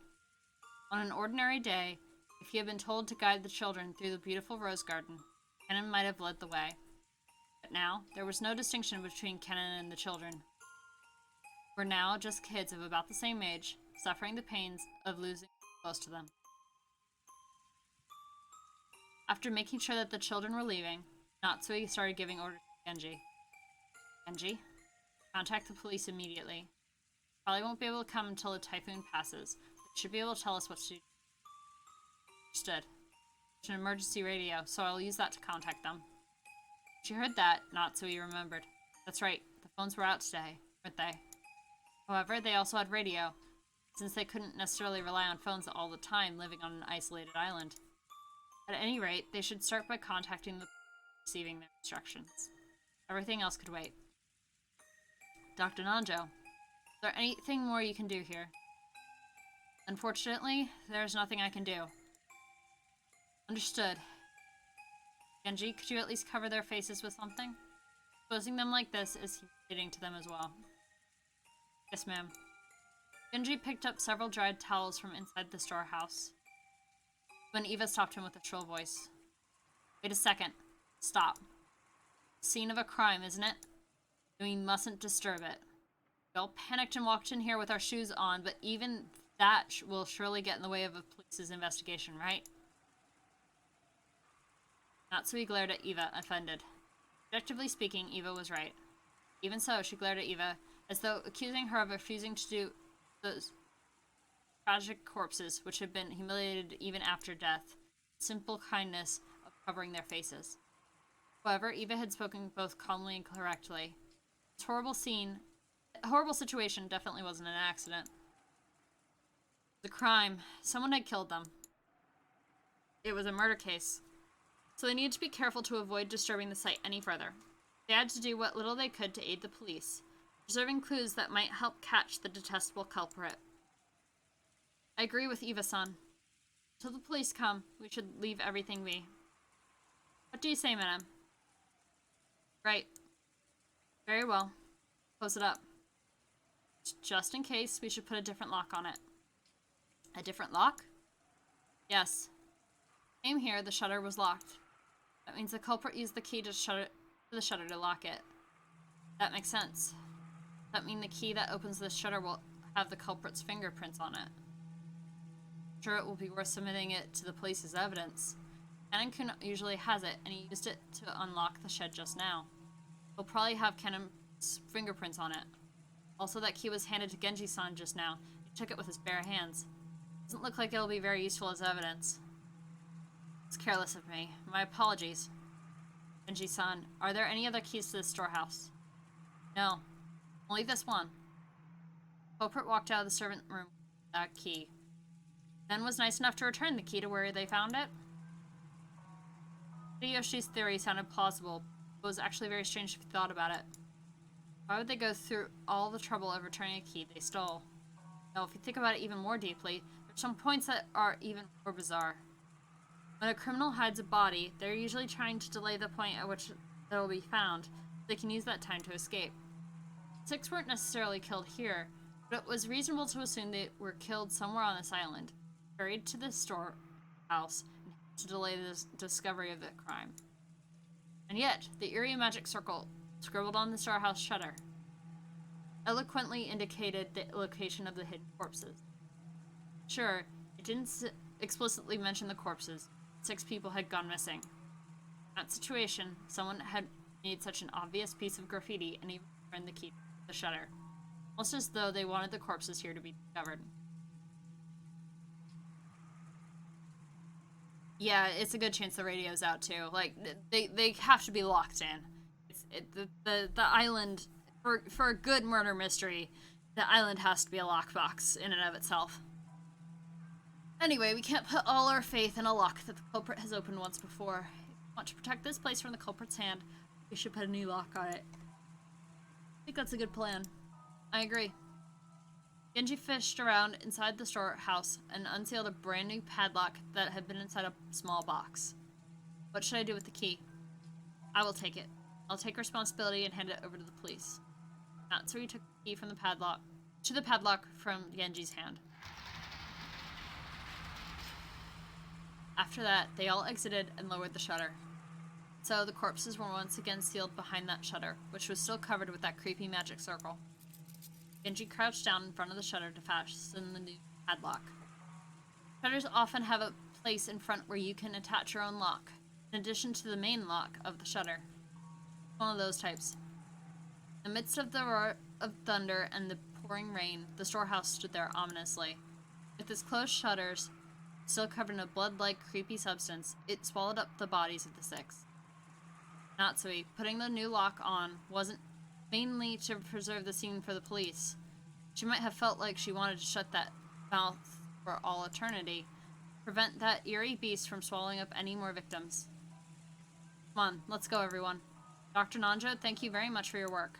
[SPEAKER 1] On an ordinary day, if he had been told to guide the children through the beautiful rose garden, Kennen might have led the way. But now, there was no distinction between Kennen and the children. We're now just kids of about the same age, suffering the pains of losing close to them. After making sure that the children were leaving, Natsume started giving orders to Genji. Genji, contact the police immediately. Probably won't be able to come until the typhoon passes, but should be able to tell us what to do. Understood. There's an emergency radio, so I'll use that to contact them. When she heard that, Natsume remembered. That's right, the phones were out today, weren't they? However, they also had radio, since they couldn't necessarily rely on phones all the time living on an isolated island. At any rate, they should start by contacting the police, receiving their instructions. Everything else could wait. Dr. Nanjo, is there anything more you can do here? Unfortunately, there's nothing I can do. Understood. Genji, could you at least cover their faces with something? Exposing them like this is humiliating to them as well. Yes, ma'am. Genji picked up several dried towels from inside the storehouse when Eva stopped him with a shrill voice. Wait a second. Stop. Scene of a crime, isn't it? We mustn't disturb it. We all panicked and walked in here with our shoes on, but even that will surely get in the way of a police's investigation, right? Natsui glared at Eva, offended. Objectively speaking, Eva was right. Even so, she glared at Eva, as though accusing her of refusing to do those tragic corpses, which had been humiliated even after death, simple kindness of covering their faces. However, Eva had spoken both calmly and correctly. This horrible situation definitely wasn't an accident. The crime. Someone had killed them. It was a murder case. So they needed to be careful to avoid disturbing the site any further. They had to do what little they could to aid the police, preserving clues that might help catch the detestable culprit. I agree with Eva-san. Until the police come, we should leave everything be. What do you say, madam? Right. Very well. Close it up. Just in case, we should put a different lock on it. A different lock? Yes. Came here, the shutter was locked. That means the culprit used the key to the shutter to lock it. That makes sense. That means the key that opens the shutter will have the culprit's fingerprints on it. I'm sure it will be worth submitting it to the police as evidence. Kennen-kun usually has it, and he used it to unlock the shed just now. He'll probably have Kennen's fingerprints on it. Also, that key was handed to Genji-san just now. He took it with his bare hands. Doesn't look like it'll be very useful as evidence. It's careless of me. My apologies. Genji-san, are there any other keys to the storehouse? No. Only this one. Culprit walked out of the servant room with that key. Then was nice enough to return the key to where they found it? Hideyoshi's theory sounded plausible, but was actually very strange if you thought about it. Why would they go through all the trouble of returning a key they stole? Now, if you think about it even more deeply, there's some points that are even more bizarre. When a criminal hides a body, they're usually trying to delay the point at which it will be found, so they can use that time to escape. 6 weren't necessarily killed here, but it was reasonable to assume they were killed somewhere on this island, buried to the storehouse, to delay the discovery of the crime. And yet, the eerie magic circle scribbled on the storehouse shutter eloquently indicated the location of the hidden corpses. Sure, it didn't explicitly mention the corpses. 6 people had gone missing. In that situation, someone had made such an obvious piece of graffiti and even turned the key to the shutter, almost as though they wanted the corpses here to be discovered. Yeah, it's a good chance the radio's out too. Like, they have to be locked in. The island, for a good murder mystery, the island has to be a lockbox in and of itself. Anyway, we can't put all our faith in a lock that the culprit has opened once before. If we want to protect this place from the culprit's hand, we should put a new lock on it. I think that's a good plan. I agree. Genji fished around inside the storehouse and unsealed a brand new padlock that had been inside a small box. What should I do with the key? I will take it. I'll take responsibility and hand it over to the police. Natsui took the key from the padlock from Genji's hand. After that, they all exited and lowered the shutter. So the corpses were once again sealed behind that shutter, which was still covered with that creepy magic circle. Genji crouched down in front of the shutter to fasten the new padlock. Shutters often have a place in front where you can attach your own lock, in addition to the main lock of the shutter. One of those types. In the midst of the roar of thunder and the pouring rain, the storehouse stood there ominously. With its closed shutters still covered in a blood-like, creepy substance, it swallowed up the bodies of the 6. Natsui, putting the new lock on, wasn't mainly to preserve the scene for the police. She might have felt like she wanted to shut that mouth for all eternity, prevent that eerie beast from swallowing up any more victims. Come on, let's go, everyone. Dr. Nanjo, thank you very much for your work.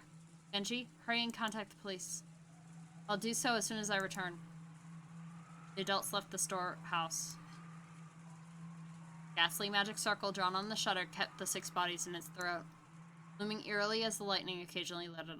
[SPEAKER 1] Genji, hurry and contact the police. I'll do so as soon as I return. The adults left the storehouse. Ghastly magic circle drawn on the shutter kept the 6 bodies in its throat, looming eerily as the lightning occasionally lit it